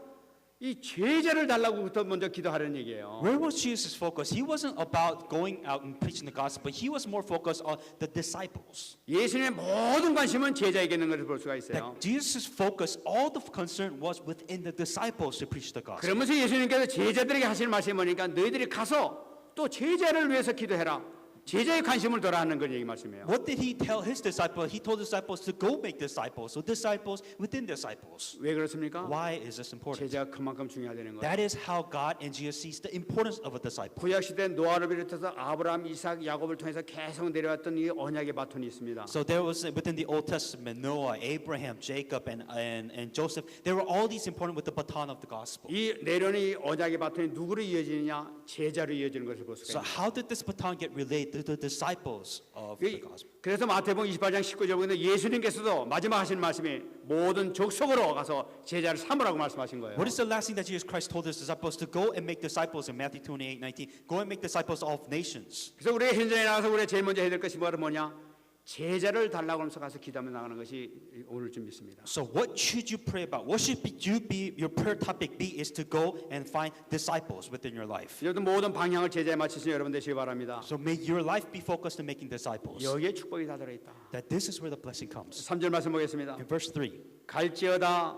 이 제자를 달라고부터 먼저 기도하라는 얘기예요. Where was Jesus' focus? He wasn't about going out and preaching the gospel, but he was more focused on the disciples. 예수님의 모든 관심은 제자에게 있는 것을 볼 수가 있어요. That Jesus' focus, all the concern was within the disciples to preach the gospel. 그러면서 예수님께서 제자들에게 하실 말씀이 뭐니까 너희들이 가서 또 제자를 위해서 기도해라. 제자의 관심을 둬라 하는 걸 얘기 말씀이에요. What did he tell his disciples? He told disciples to go make disciples. So disciples within disciples. 왜 그렇습니까? Why is this important? 제자가 그만큼 중요하다는 거예요. That is how God and Jesus sees the importance of a disciple. 구약 시대 노아를 비롯해서 아브라함, 이삭, 야곱을 통해서 계속 내려왔던 이 언약의 바톤이 있습니다. So there was within the Old Testament Noah, Abraham, Jacob, and Joseph. There were all these important with the baton of the gospel. 이 내려오는 이 언약의 바톤이 누구로 이어지느냐? 제자로 이어지는 것을 볼 So 수가 있습니다. how did this baton get relayed to the disciples of the gospel? 그래서 마태복음 28장 19절 보는데 예수님께서도 마지막 하신 말씀이 모든 족속으로 가서 제자를 삼으라고 말씀하신 거예요. What is the last thing that Jesus Christ told his disciples to go and make disciples in Matthew 28:19? Go and make disciples of nations. 그래서 우리가 현장에 나가서 우리가 제일 먼저 해야 될 것이 뭐냐? 제자를 달라고 하면서 가서 기도하며 나가는 것이 오늘 좀 있습니다. So what should you pray about? What should your prayer topic be is to go and find disciples within your life. 여러분 모든 방향을 제자에 맞추시는 여러분 되시기 바랍니다. So may your life be focused on making disciples. 여기에 축복이 다 들어있다. That this is where the blessing comes. 3절 말씀 보겠습니다. In verse 3, 갈지어다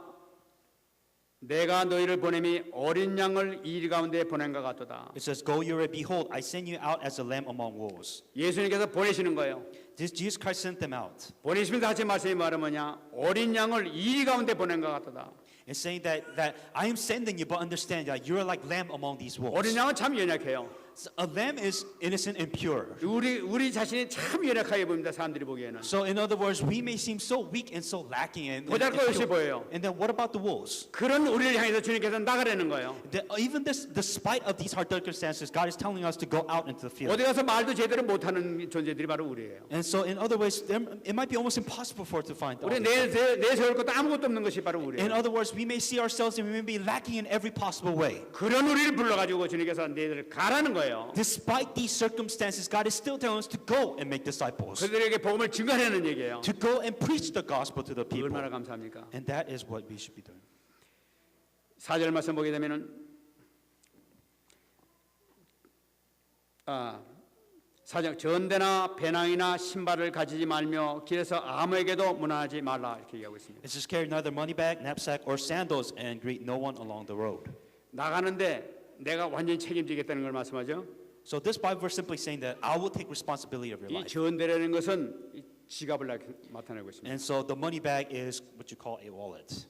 내가 너희를 보냄이 어린 양을 이리 가운데 보낸 것 같도다. It says, "Go ye, behold, I send you out as a lamb among wolves." 예수님께서 보내시는 거예요. Jesus Christ sent them out. 보내시면서 하신 말씀이 뭐냐? 어린 양을 이리 가운데 보낸 것 같도다. And saying that I am sending you, but understand that you're like lamb among these wolves. 어린 양은 참 연약해요. So a lamb is innocent and pure. 우리 자신이 참 연약하게 보입니다. 사람들이 보기에는. So in other words, we may seem so weak and so lacking. 보잘것없이 보여요. And then what about the wolves? 그런 우리를 향해서 주님께서 나가라는 거예요. Even this, despite of these hard circumstances, God is telling us to go out into the field. 어디 가서 말도 제대로 못하는 존재들이 바로 우리예요. And so in other ways, it might be almost impossible for us to find. 우리 내세울 것도 아무것도 없는 것이 바로 In 우리예요. other words, we may see ourselves and we may be lacking in every possible way. 그런 우리를 불러가지고 주님께서 너희들 가라는 거예요. Despite these circumstances, God is still telling us to go and make disciples, 그들에게 복음을 증거하는 얘기예요. to go and preach the gospel to the people. 얼마나 감사합니까? And that is what we should be doing. 4절 말씀 보게 되면은 사절 전대나 배낭이나 신발을 가지지 말며 길에서 아무에게도 문안하지 말라 이렇게 얘기하고 있습니다. It says, carry neither money bag, knapsack, or sandals, and greet no one along the road. 나가는데 내가 완전히 책임지겠다는 걸 말씀하죠. So this Bible verse simply saying that I will take responsibility of your 이 life. 전대라는 것은 이 지갑을 나타내고 있습니다. And so the money bag is what you call a wallet.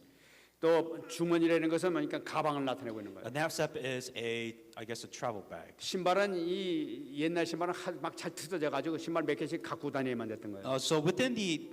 또 주머니라는 것은 그러니까 가방을 나타내고 있는 거예요. A knapsack is I guess a travel bag. 신발은 이 옛날 신발은 막 잘 뜯어져 가지고 신발 몇 개씩 갖고 다녀야만 됐던 거예요. So within the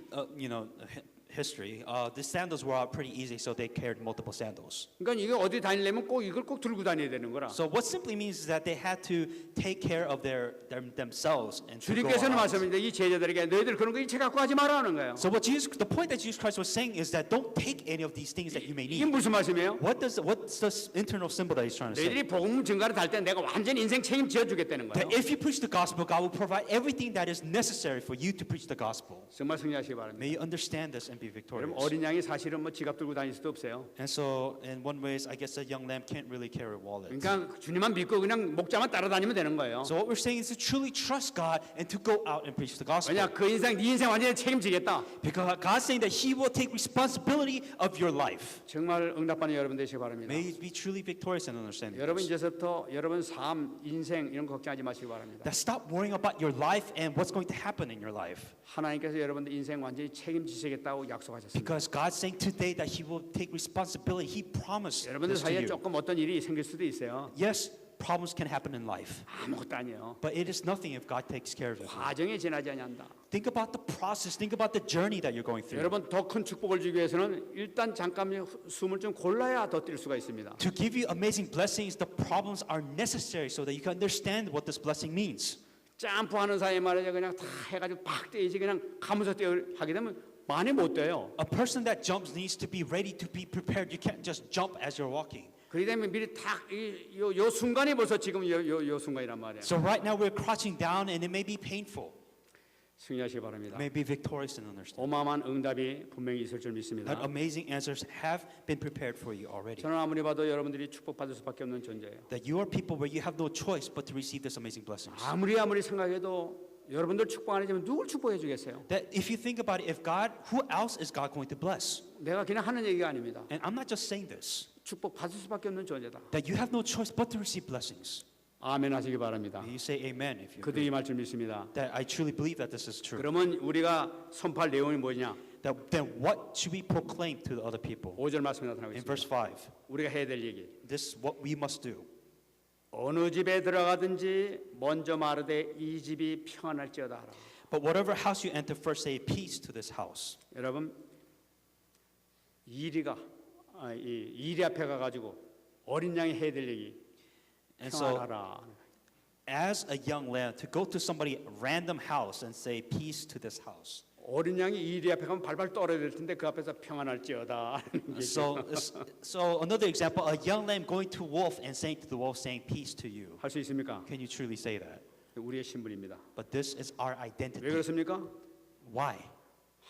history, the sandals were pretty easy, so they carried multiple sandals. 그러니까 이거 어디 다니려면 꼭 이걸 꼭 들고 다녀야 되는 거라. So what simply means is that they had to take care of themselves and to go 주님께서는 out. 말씀인데 이 제자들에게 너희들 그런 거 일체 갖고 하지 말라는 거예요. So the point that Jesus Christ was saying is that don't take any of these things that you may 이게 need. 무슨 말씀이에요? What's the internal symbol that he's trying to say? 너희들이 복음 증가를 달 때 내가 완전 인생 책임져 주겠다는 거예요. That if you preach the gospel, God will provide everything that is necessary for you to preach the gospel. 정말 승리하시기 바랍니다. May you understand this and be 여러분 victorious. 어린 양이 사실은 뭐 지갑 들고 다닐 수도 없어요. And so, in one way, I guess a young lamb can't really carry a wallet. 그러니까 주님만 믿고 그냥 목자만 따라다니면 되는 거예요. So what we're saying is to truly trust God and to go out and preach the gospel. 왜냐 그 인생 네 인생 완전히 책임지겠다. Because God's saying that He will take responsibility of your life. 정말 응답받는 여러분 되시기 바랍니다. May you be truly victorious and understanding 여러분 this. 이제부터 여러분 삶, 인생 이런 거 걱정하지 마시기 바랍니다. That stop worrying about your life and what's going to happen in your life. 하나님께서 여러분들 인생 완전히 책임지시겠다고 약속하셨습니다. Because God's saying today that He will take responsibility. He promised 여러분들 this to 사이에 you. 조금 어떤 일이 생길 수도 있어요. Yes, problems can happen in life, 아무것도 아니에요. but it is nothing if God takes care of it. 과정에 지나지 않는다. Think about the process. Think about the journey that you're going through. 여러분 더 큰 축복을 주기 위해서는 일단 잠깐 숨을 좀 골라야 더 뛸 수가 있습니다. To give you amazing blessings, the problems are necessary so that you can understand what this blessing means. 점프하는 사이에 말이죠. 그냥 다 해가지고 팍 뛰지 그냥 가면서 하게 되면 많이 못 돼요. A person that jumps needs to be ready to be prepared. You can't just jump as you're walking. 그러기 때문에 미리 탁요 순간이 벌써 지금 요 순간이란 말이에요. So right now we're crouching down and it may be painful. 승리하시기 바랍니다. May be victorious and understand. 어마어마한 응답이 분명히 있을 줄 믿습니다. That amazing answers have been prepared for you already. 저는 아무리 봐도 여러분들이 축복받을 수밖에 없는 존재예요. That you are people where you have no choice but to receive this amazing blessings. 아무리 생각해도 여러분들 축복 안 해주면 누굴 축복해 주겠어요? That if you think about it, if God, who else is God going to bless? 내가 그냥 하는 얘기가 아닙니다. And I'm not just saying this. 축복 받을 수밖에 없는 존재다. That you have no choice but to receive blessings. 아멘 하시기 바랍니다. May you say amen if you 그들이 agree. 말 줄 믿습니다. That I truly believe that this is true. 그러면 우리가 선포할 내용이 뭐냐? Then what should we proclaim to the other people? 5절 말씀에 나타나고 In 있습니다. verse 5, 우리가 해야 될 얘기. this is what we must do. 어느 집에 들어가든지 먼저 마르되 이 집이 평안할지어다 하라. But whatever house you enter, first say peace to this house. 여러분 이리 앞에 가가지고 어린 양이 해야 될 얘기. And so, 평안하라. as a young lamb, to go to somebody random house and say peace to this house. 어린 양이 이리 앞에 가면 발발 떨어야 될 텐데 그 앞에서 평안할지어다. So another example, a young lamb going to wolf and saying to the wolf, saying peace to you. 할 수 있습니까? Can you truly say that? 우리의 신분입니다. But this is our 왜 identity. 그렇습니까? Why?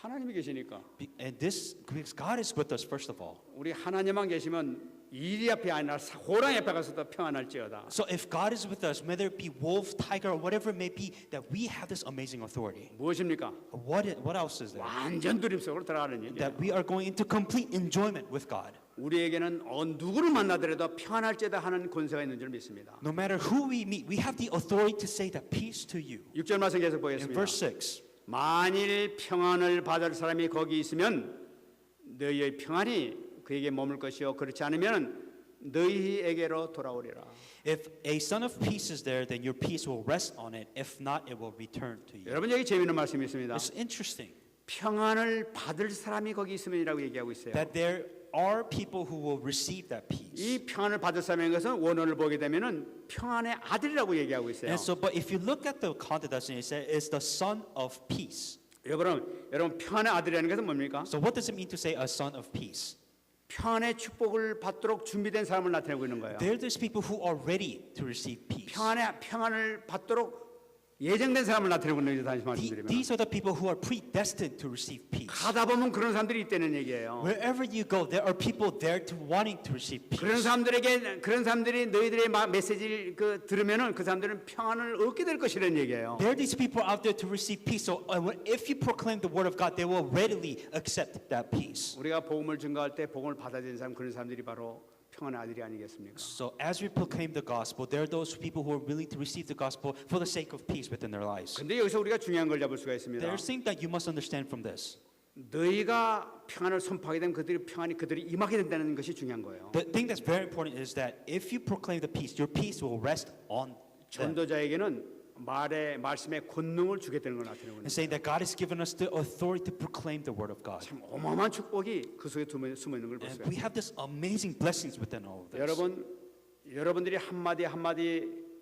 하나님이 계시니까. And this, because God is with us, first of all. 우리 하나님만 계시면 이리 앞이 아니라 호랑이 앞에 가서도 평안할지어다. So if God is with us, whether it be wolf, tiger, or whatever it may be, that we have this amazing authority. 무엇입니까? What else is there? 완전 누림 속으로 들어가는 얘기예요. That we are going into complete enjoyment with God. 우리에게는 누구를 만나더라도 평안할지어다 하는 권세가 있는 줄 믿습니다. No matter who we meet, we have the authority to say that peace to you. 6절 말씀 계속 In 보겠습니다. verse 6, 만일 평안을 받을 사람이 거기 있으면 너희의 평안이 그에게 머물 것이요 그렇지 않으면 너희에게로 돌아오리라. if a son of peace is there, then your peace will rest on it. If not, it will return to you. 여러분 여기 재미있는 말씀이 있습니다. It's interesting 평안을 받을 사람이 거기 있으면이라고 얘기하고 있어요. that there are people who will receive that peace. 이 평안을 받을 사람인 것은 원어를 보게 되면은 평안의 아들이라고 얘기하고 있어요. And so, but if you look at the context, it says it's the son of peace. 여러분 평안의 아들이라는 것은 뭡니까? So what does it mean to say a son of peace? 평안의 축복을 받도록 준비된 사람을 나타내고 있는 거예요. There are those people who are ready to receive peace. 평안을 받도록 예정된 사람을 나타내고 있는 거죠. 다시 말씀드리면 These are the people who are predestined to receive peace. 가다 보면 그런 사람들이 있다는 얘기예요. Wherever you go, there are people there to wanting to receive 그런 peace. 그런 사람들이 너희들의 메시지를 들으면은 그 사람들은 평안을 얻게 될 것이라는 얘기예요. There are these people out there to receive peace. So if you proclaim the word of God, they will readily accept that peace. 우리가 복음을 증거할 때 복음을 받아들이는 사람 그런 사람들이 바로 평안의 아들이 아니겠습니까? So as we proclaim the gospel, there are those people who are willing to receive the gospel for the sake of peace within their lives. 근데 여기서 우리가 중요한 걸 잡을 수가 있습니다. There's things that you must understand from this. 너희가 평안을 선포하게 되면 그들이 임하게 된다는 것이 중요한 거예요. The thing that's very important is that if you proclaim the peace, your peace will rest on them. 전도자에게는 말씀의 권능을 주게 되는 걸 나타내고 있는 And saying that God has given us the authority to proclaim the word of God. 참 어마어마한 축복이 그 속에 숨어 있는 걸 볼 And 수가 we 있어요. have this amazing blessings within all of this. 여러분들이 한마디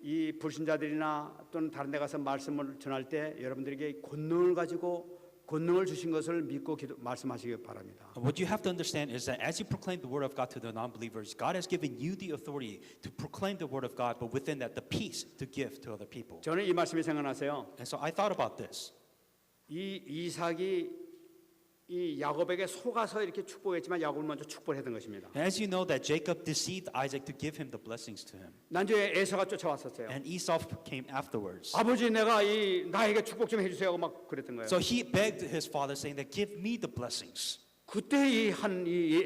이 불신자들이나 또는 다른 데 가서 말씀을 전할 때 여러분들에게 권능을 주신 것을 믿고 말씀하시기 바랍니다. What you have to understand is that as you proclaim the word of God to the non-believers, God has given you the authority to proclaim the word of God, but within that, the peace to give to other people. 저는 이 말씀이 생각나세요. And so I thought about this. 이삭이 이 야곱에게 속아서 이렇게 축복했지만 야곱을 먼저 축복했던 것입니다. And as you know, that Jacob deceived Isaac to give him the blessings to him, 난중에 에서가 쫓아왔었어요. and Esau came afterwards. 아버지 내가 나에게 축복 좀 해주세요 하고 막 그랬던 거예요. So he begged his father, saying that, "Give me the blessings." 그때 이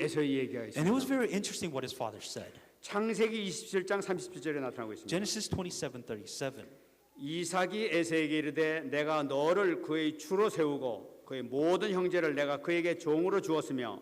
에서의 얘기가 And it was 있습니다. very interesting what his father said. 창세기 27장 37절에 나타나고 있습니다. Genesis 27:37. 이삭이 에서에게 이르되 내가 너를 그의 주로 세우고 그의 모든 형제를 내가 그에게 종으로 주었으며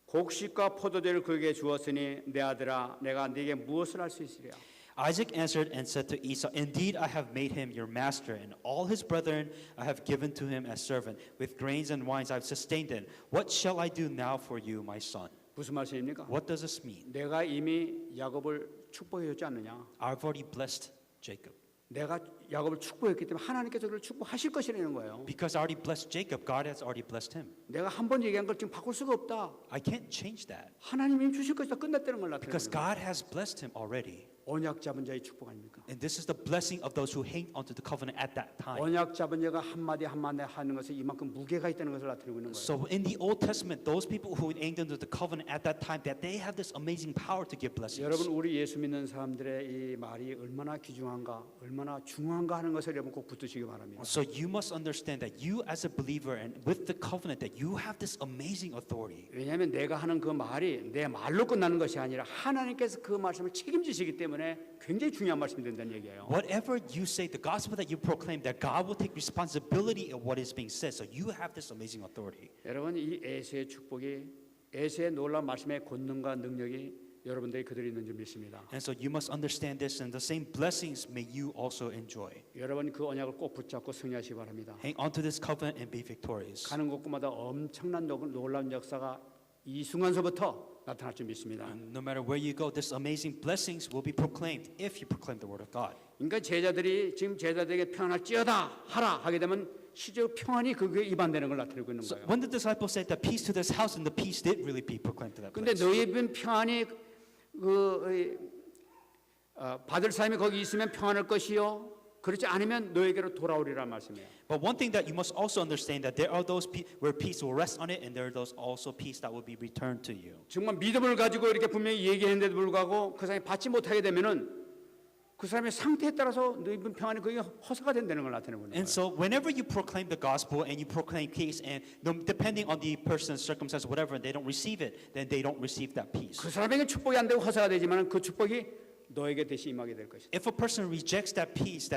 곡식과 포도주를 그에게 주었으니 내 아들아 내가 네게 무엇을 할 수 있으랴. Isaac answered and said to Esau, "Indeed, I have made him your master, and all his brethren I have given to him as servant. With grains and wines I have sustained him. What shall I do now for you, my son?" 무슨 말씀입니까? What does this mean? 내가 이미 야곱을 축복해 줬지 않느냐? I've already blessed Jacob. 내가 야곱을 축복했기 때문에 하나님께서 그를 축복하실 것이라는 거예요. Because I already blessed Jacob, God has already blessed him. 내가 한 번 얘기한 걸 지금 바꿀 수가 없다. I can't change that. 하나님이 주실 것이다 끝났다는 걸 Because 나타내는 거예요. God has blessed him already. 언약 잡은 자의 축복 아닙니까? And this is the blessing of those who hang onto the covenant at that time. 언약 잡은 자가 한마디 하는 것에 이만큼 무게가 있다는 것을 나타내고 있는 거예요. So in the Old Testament, those people who hanged onto the covenant at that time, that they have this amazing power to give blessings. 여러분 우리 예수 믿는 사람들의 이 말이 얼마나 귀중한가, 얼마나 중요한가 하는 것을 여러분 꼭 붙드시기 바랍니다. So you must understand that you as a believer and with the covenant that you have this amazing authority. 왜냐하면 내가 하는 그 말이 내 말로 끝나는 것이 아니라 하나님께서 그 말씀을 책임지시기 때문에 굉장히 중요한 말씀이 된다는 얘기예요. Whatever you say, the gospel that you proclaim, that God will take responsibility of what is being said. So you have this amazing authority. 여러분 이 에서의 축복이 에서의 놀라운 말씀의 권능과 능력이 여러분들이 그들이 있는 줄 믿습니다. And so you must understand this, and the same blessings may you also enjoy. 여러분 그 언약을 꼭 붙잡고 승리하시기 바랍니다. Hang on to this covenant and be victorious. 가는 곳마다 엄청난 놀라운 역사가 이 순간서부터 나타날 줄 믿습니다. And no matter where you go, this amazing blessings will be proclaimed if you proclaim the word of God. 그러니까 지금 제자들에게 평안할지어다 하라 하게 되면 실제 평안이 그게 입안되는 걸 나타내고 있는 So 거예요. when the disciples said that peace to this house, and the peace did really be proclaimed to that 근데 place. 너희의 평안이 받을 사람이 거기 있으면 평안할 것이요 그렇지 않으면 너에게로 돌아오리라 말씀이에요. But one thing that you must also understand that there are those where peace will rest on it, and there are those also peace that will be returned to you. 정말 믿음을 가지고 이렇게 분명히 얘기했는데도 불구하고 그 사람이 받지 못하게 되면은 그 사람의 상태에 따라서 너 입은 평안이 그게 허사가 된다는 걸 나타내고 있는 And 거예요. so whenever you proclaim the gospel and you proclaim peace, and depending on the person's circumstance, whatever, and they don't receive it, then they don't receive that peace. 그 사람에게 축복이 안 되고 허사가 되지만 그 축복이 너에게 대신 임하게 될 것이다. If a person rejects that peace,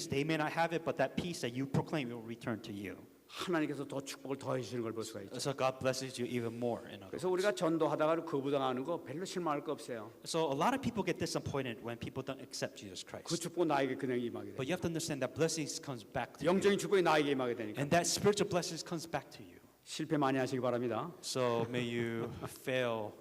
they may not have it, but that peace that you proclaim will return to you. 하나님께서 더 축복을 더해 주시는 걸 볼 수가 있죠. So God blesses you even more. In other 그래서 words. 우리가 전도하다가 거부당하는 거 별로 실망할 거 없어요. So a lot of people get disappointed when people don't accept Jesus 그 Christ. 축복 나에게 그냥 임하게 돼. But you have to understand that blessings comes back to you. 영적인 축복이 나에게 임하게 되니까 And that spiritual blessings comes back to you. 실패 많이 하시기 바랍니다. So may you fail.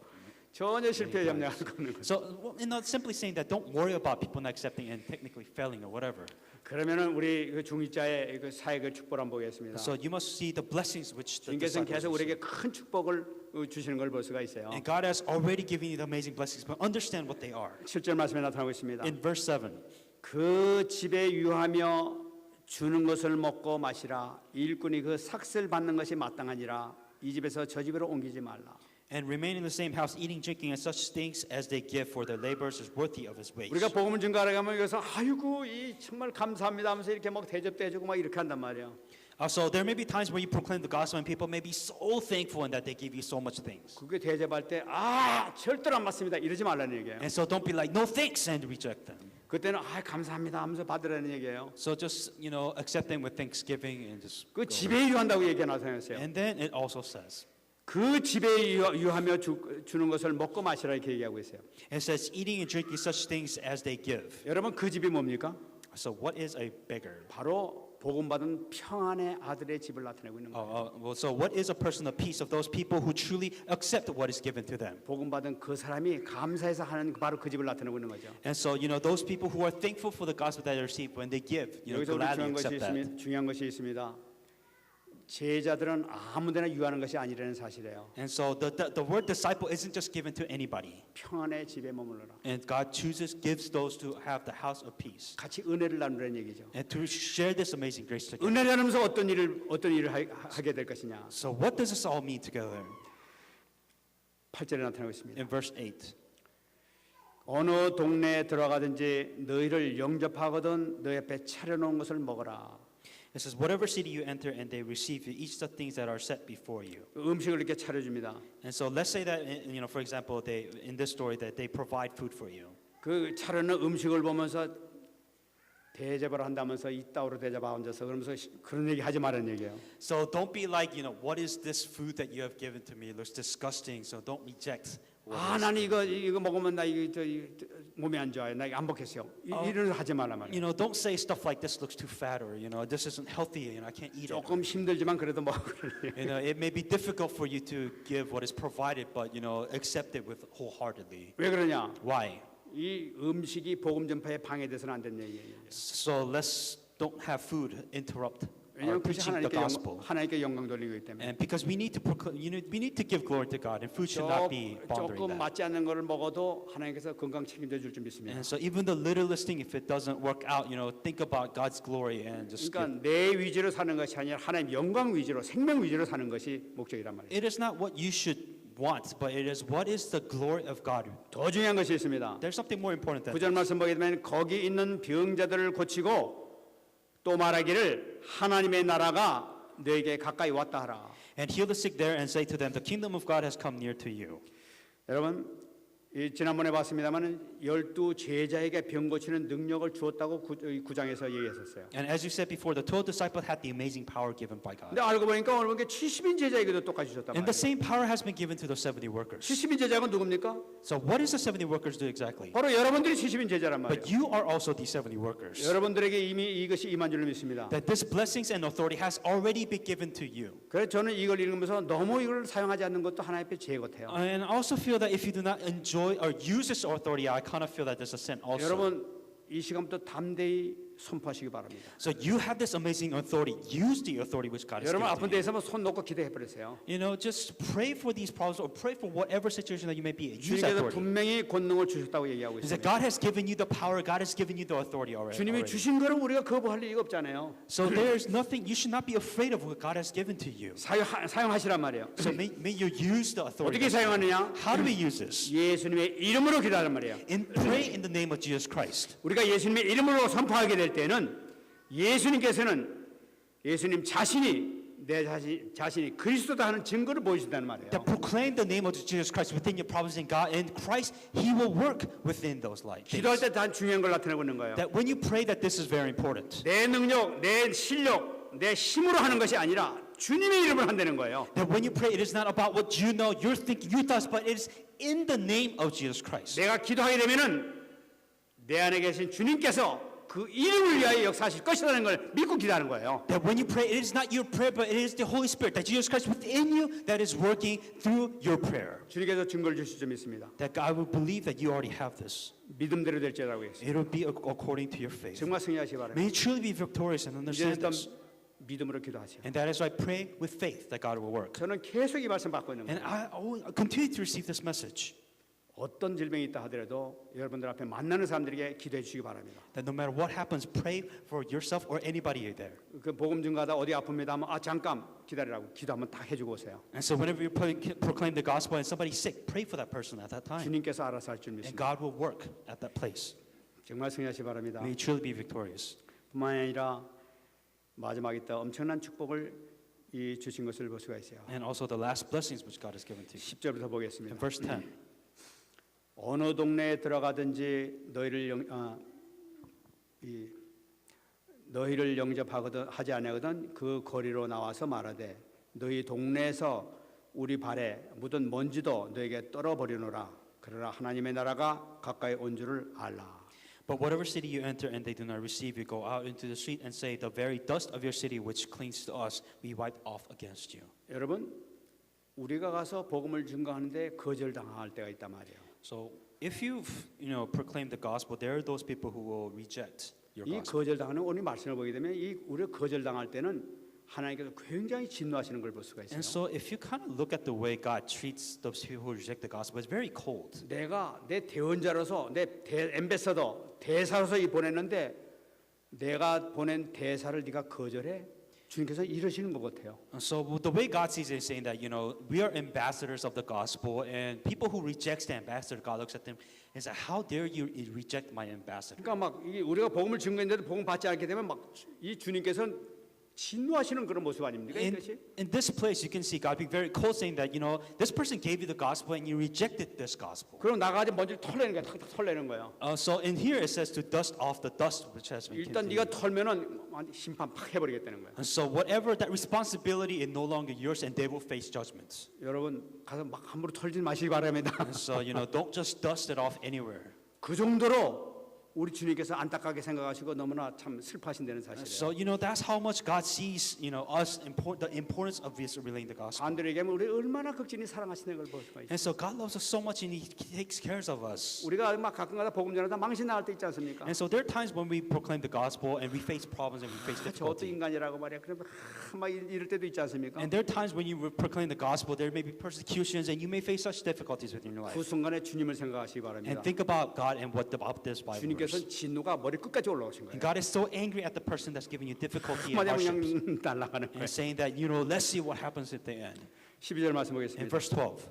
전혀 실패에 염려하지 않는 거죠. So simply saying that don't worry about people not accepting and technically failing or whatever. 그러면은 우리 그 중직자의 그 사역을 축복을 한번 보겠습니다. So you must see the blessings which the 주님께서는 disciples 계속 received. 우리에게 큰 축복을 주시는 걸 볼 수가 있어요. And God has already given you the amazing blessings, but understand what they are. 7절 말씀에 나타나고 있습니다. In verse 7, 그 집에 유하며 주는 것을 먹고 마시라. 일꾼이 그 삭슬 받는 것이 마땅하니라. 이 집에서 저 집으로 옮기지 말라. and remain in the same house, eating, drinking, and such things as they give, for their labors is worthy of his wage. 우리가 복음을 증거하러 가면 여기서 아이고 이 정말 감사합니다 하면서 이렇게 막 대접도 해주고 막 이렇게 한단 말이에요. So there may be times where you proclaim the gospel and people may be so thankful and that they give you so much things. 그게 대접할 때 아 절대로 안 맞습니다 이러지 말라는 얘기예요. And so don't be like, no thanks, and reject them. 그때는 아 감사합니다 하면서 받으라는 얘기예요. So just, accept them with thanksgiving and just 그 go. 집에 유한다고 얘기 나타냈어요. And then it also says, 그 집에 유하며 주는 것을 먹고 마시라 이렇게 얘기하고 있어요. it says, eating and drinking such things as they give. 여러분 그 집이 뭡니까? So what is a beggar? 바로 복음받은 평안의 아들의 집을 나타내고 있는 거예요. So what is a person of peace? Of those people who truly accept what is given to them. 복음받은 그 사람이 감사해서 하는 바로 그 집을 나타내고 있는 거죠. And so, those people who are thankful for the gospel that they receive, when they give, 여기서 우리 gladly accept that. 중요한 것이 있습니다. 제자들은 아무데나 유하는 것이 아니라는 사실이에요. And so the word disciple isn't just given to anybody. 평안의 집에 머물러라. And God gives those to have the house of peace. 같이 은혜를 나누라는 얘기죠. And to share this amazing grace together. 은혜를 나누면서 어떤 일을 하게 될 것이냐. So what does this all mean together? 8절에 나타나고 있습니다. In verse 8. 어느 동네에 들어가든지 너희를 영접하거든 너희 앞에 차려놓은 것을 먹어라. It says, whatever city you enter and they receive you, eat the things that are set before you. 음식을 이렇게 차려줍니다. And so let's say that, for example, in this story that they provide food for you. 그 차려놓은 음식을 보면서 대접을 한다면서 이따위로 대접하고 앉아서 그러면서 그런 얘기 하지 말라는 얘기예요. So don't be like, what is this food that you have given to me? It looks disgusting. So don't reject. 아, 나는 이거 먹으면 나 몸이 안 좋아요. 나 이거 안 먹겠어요. 이런 하지 말라 말이에요. Don't say stuff like this looks too fat or this isn't healthy. I can't eat it. 조금 힘들지만 그래도 먹으라. It may be difficult for you to give what is provided, but accept it with wholeheartedly. 왜 그러냐? Why? 이 음식이 복음 전파에 방해돼서는 안 되는 얘기예요. So let's don't have food interrupt our 왜냐하면 그것이 preaching the gospel. 하나님께 영광 돌리기 때문에. And because we need to we need to give glory to God, and food should not be bothering 조금 that. 맞지 않는 것을 먹어도 하나님께서 건강 책임져 줄 줄 믿습니다. And so even the littlest thing, if it doesn't work out, think about God's glory and just give. 그러니까 내 위주로 사는 것이 아니라 하나님 영광 위주로 생명 위주로 사는 것이 목적이란 말이에요. It is not what you should want, but it is what is the glory of God. 더 중요한 것이 있습니다. There's something more important than 9절 that. 말씀 보게 되면 거기 있는 병자들을 고치고 또 말하기를 하나님의 나라가 너에게 가까이 왔다 하라. And heal the sick there and say to them, the kingdom of God has come near to you. 여러분 지난번에 봤습니다만 12 제자에게 병 고치는 능력을 주었다고 9장에서 얘기했었어요. And as you said before, the 12 disciples had the amazing power given by God. 근데 알고 보니까 오늘 보니까 70인 제자에게도 똑같이 줬단 And 말이에요. the same power has been given to the 70 workers. 70인 제자가 누굽니까? So what does the 70 workers do exactly? 바로 여러분들이 70인 제자란 말이에요. But you are also the 70 workers. 여러분들에게 이미 이것이 임한 줄 믿습니다. That this blessings and authority has already been given to you. 그래서 저는 이걸 읽으면서 너무 이걸 사용하지 않는 것도 하나님 앞에 죄 같아요. And I also feel that if you do not enjoy or use this authority, I kind of feel that there's a sin also. 여러분 이 시간부터 담대히 선포하시기 바랍니다. So you have this amazing authority. Use the authority which God has 여러분 given 아픈 to you. 데에서 뭐 손 놓고 기도해 버리세요. You know, just pray for these problems or pray for whatever situation that you may be in. Use 주님께서 that authority. 분명히 권능을 주셨다고 얘기하고 He said, 있습니다. God has given you the power. God has given you the authority 주님이 already. 주신 거를 우리가 거부할 리가 없잖아요. So there's nothing. You should not be afraid of what God has given to you. 사용하시란 말이에요. So may you use the authority. 어떻게 사용하느냐? How do we use this? 예수님의 이름으로 기도하란 말이에요. Pray in the name of Jesus Christ. 우리가 예수님의 이름으로 선포하게 될 때는 예수님께서는 예수님 자신이 내 자신이 그리스도다 하는 증거를 보여준다는 말이에요. That proclaim the name of Jesus Christ within your promise in God, and Christ, He will work within those lives. 기도할 때 단 중요한 걸 나타내고 있는 거예요. That when you pray, that this is very important. 내 능력, 내 실력, 내 힘으로 하는 것이 아니라 주님의 이름을 한다는 거예요. That when you pray, it is not about what you know, your thinking, your thoughts, but it is in the name of Jesus Christ. 내가 기도하게 되면은 내 안에 계신 주님께서 그 이름을 위하여 역사하실 것이라는 걸 믿고 기도하는 거예요. That when you pray, it is not your prayer, but it is the Holy Spirit, that Jesus Christ within you that is working through your prayer. 주님께서 증거를 주실 줄 믿습니다. That God will believe that you already have this. 믿음대로 될지라고 했어요. It will be according to your faith. 정말 승리하시기 바랍니다. May you truly be victorious and understand 이제는 this. 믿음으로 기도하세요. And that is why I pray with faith that God will work. 저는 계속 이 말씀 받고 있는 And 거예요. I continue to receive this message. 어떤 질병이 있다 하더라도 여러분들 앞에 만나는 사람들에게 기도해 주시기 바랍니다. That no matter what happens, pray for yourself or anybody there. 그 복음 증가하다 어디 아픕니다 하면 잠깐 기다리라고 기도 한번 딱 해주고 오세요. And so whenever you proclaim the gospel and somebody's sick, pray for that person at that time. 주님께서 알아서 할 줄 And 믿습니다. God will work at that place. 정말 승리하시기 바랍니다. May you truly be victorious. 뿐만 아니라 마지막에 또 엄청난 축복을 주신 것을 볼 수가 있어요. And also the last blessings which God has given to you. 10절부터 In 보겠습니다. verse 10. 어느 동네에 들어가든지 너희를 영접하거든 하지 아니하거든 그 거리로 나와서 말하되 너희 동네에서 우리 발에 묻은 먼지도 너에게 떨어버리노라. 그러나 하나님의 나라가 가까이 온 줄을 알라. But whatever city you enter and they do not receive you, go out into the street and say, the very dust of your city which clings to us, we wipe off against you. 여러분, 우리가 가서 복음을 증거하는데 거절당할 때가 있단 말이에요. So if you've proclaimed the gospel, there are those people who will reject your 이 gospel. 거절당하는 오늘 말씀을 보게 되면 우리가 거절당할 때는 하나님께서 굉장히 진노하시는 걸 볼 수가 있어요. And so if you kind of look at the way God treats those people who reject the gospel, it's very cold. 내가 내 대원자로서 내 엠베서더 대사로서 보냈는데 내가 보낸 대사를 네가 거절해? 주님께서 이러시는 것 같아요. And so the way God sees it is saying that we are ambassadors of the gospel, and people who reject the ambassador, God looks at them and says, "How dare you reject my ambassador?" 그러니까 막 우리가 복음을 증거했는데도 복음 받지 않게 되면 막 이 주님께서는 진노하시는 그런 모습 아닙니까? 이것이? In this place, you can see God being very cold, saying that this person gave you the gospel and you rejected this gospel. 그럼 나가지 먼지를 털내는 거야, 탁탁 털내는 거야. So in here it says to dust off the dust which has been 일단 given to 네가 you. 털면은 심판 팍 해버리겠다는 거야. And so whatever that responsibility is no longer yours, and they will face judgments. 여러분 가서 막 함부로 털지 마시기 바랍니다. And so don't just dust it off anywhere. 그 정도로 우리 주님께서 안타깝게 생각하시고 너무나 참 슬퍼하신다는 사실이에요. So that's how much God sees us the importance of this relaying the gospel. 반대로 얘기하면 우리 얼마나 극진히 사랑하시는 걸 볼 수가 있어요. And so God loves us so much, and He takes care of us. 우리가 막 가끔가다 복음 전하다 망신 나갈 때 있지 않습니까? And so there are times when we proclaim the gospel and we face problems and we face 저 어떤 difficulty. 인간이라고 말이야. 그러면 막 이럴 때도 있지 않습니까? And there are times when you proclaim the gospel, there may be persecutions, and you may face such difficulties within your 그 life. 순간에 주님을 생각하시기 바랍니다. And think about God and what about this Bible verse. 주님께서는 진노가 머리 끝까지 올라오신 And 거예요. God is so angry at the person that's giving you difficulty and 마냥 hardships, 그냥 날아가는 거예요. and saying that let's see what happens at the end. 12절 말씀 In 보겠습니다. verse 12.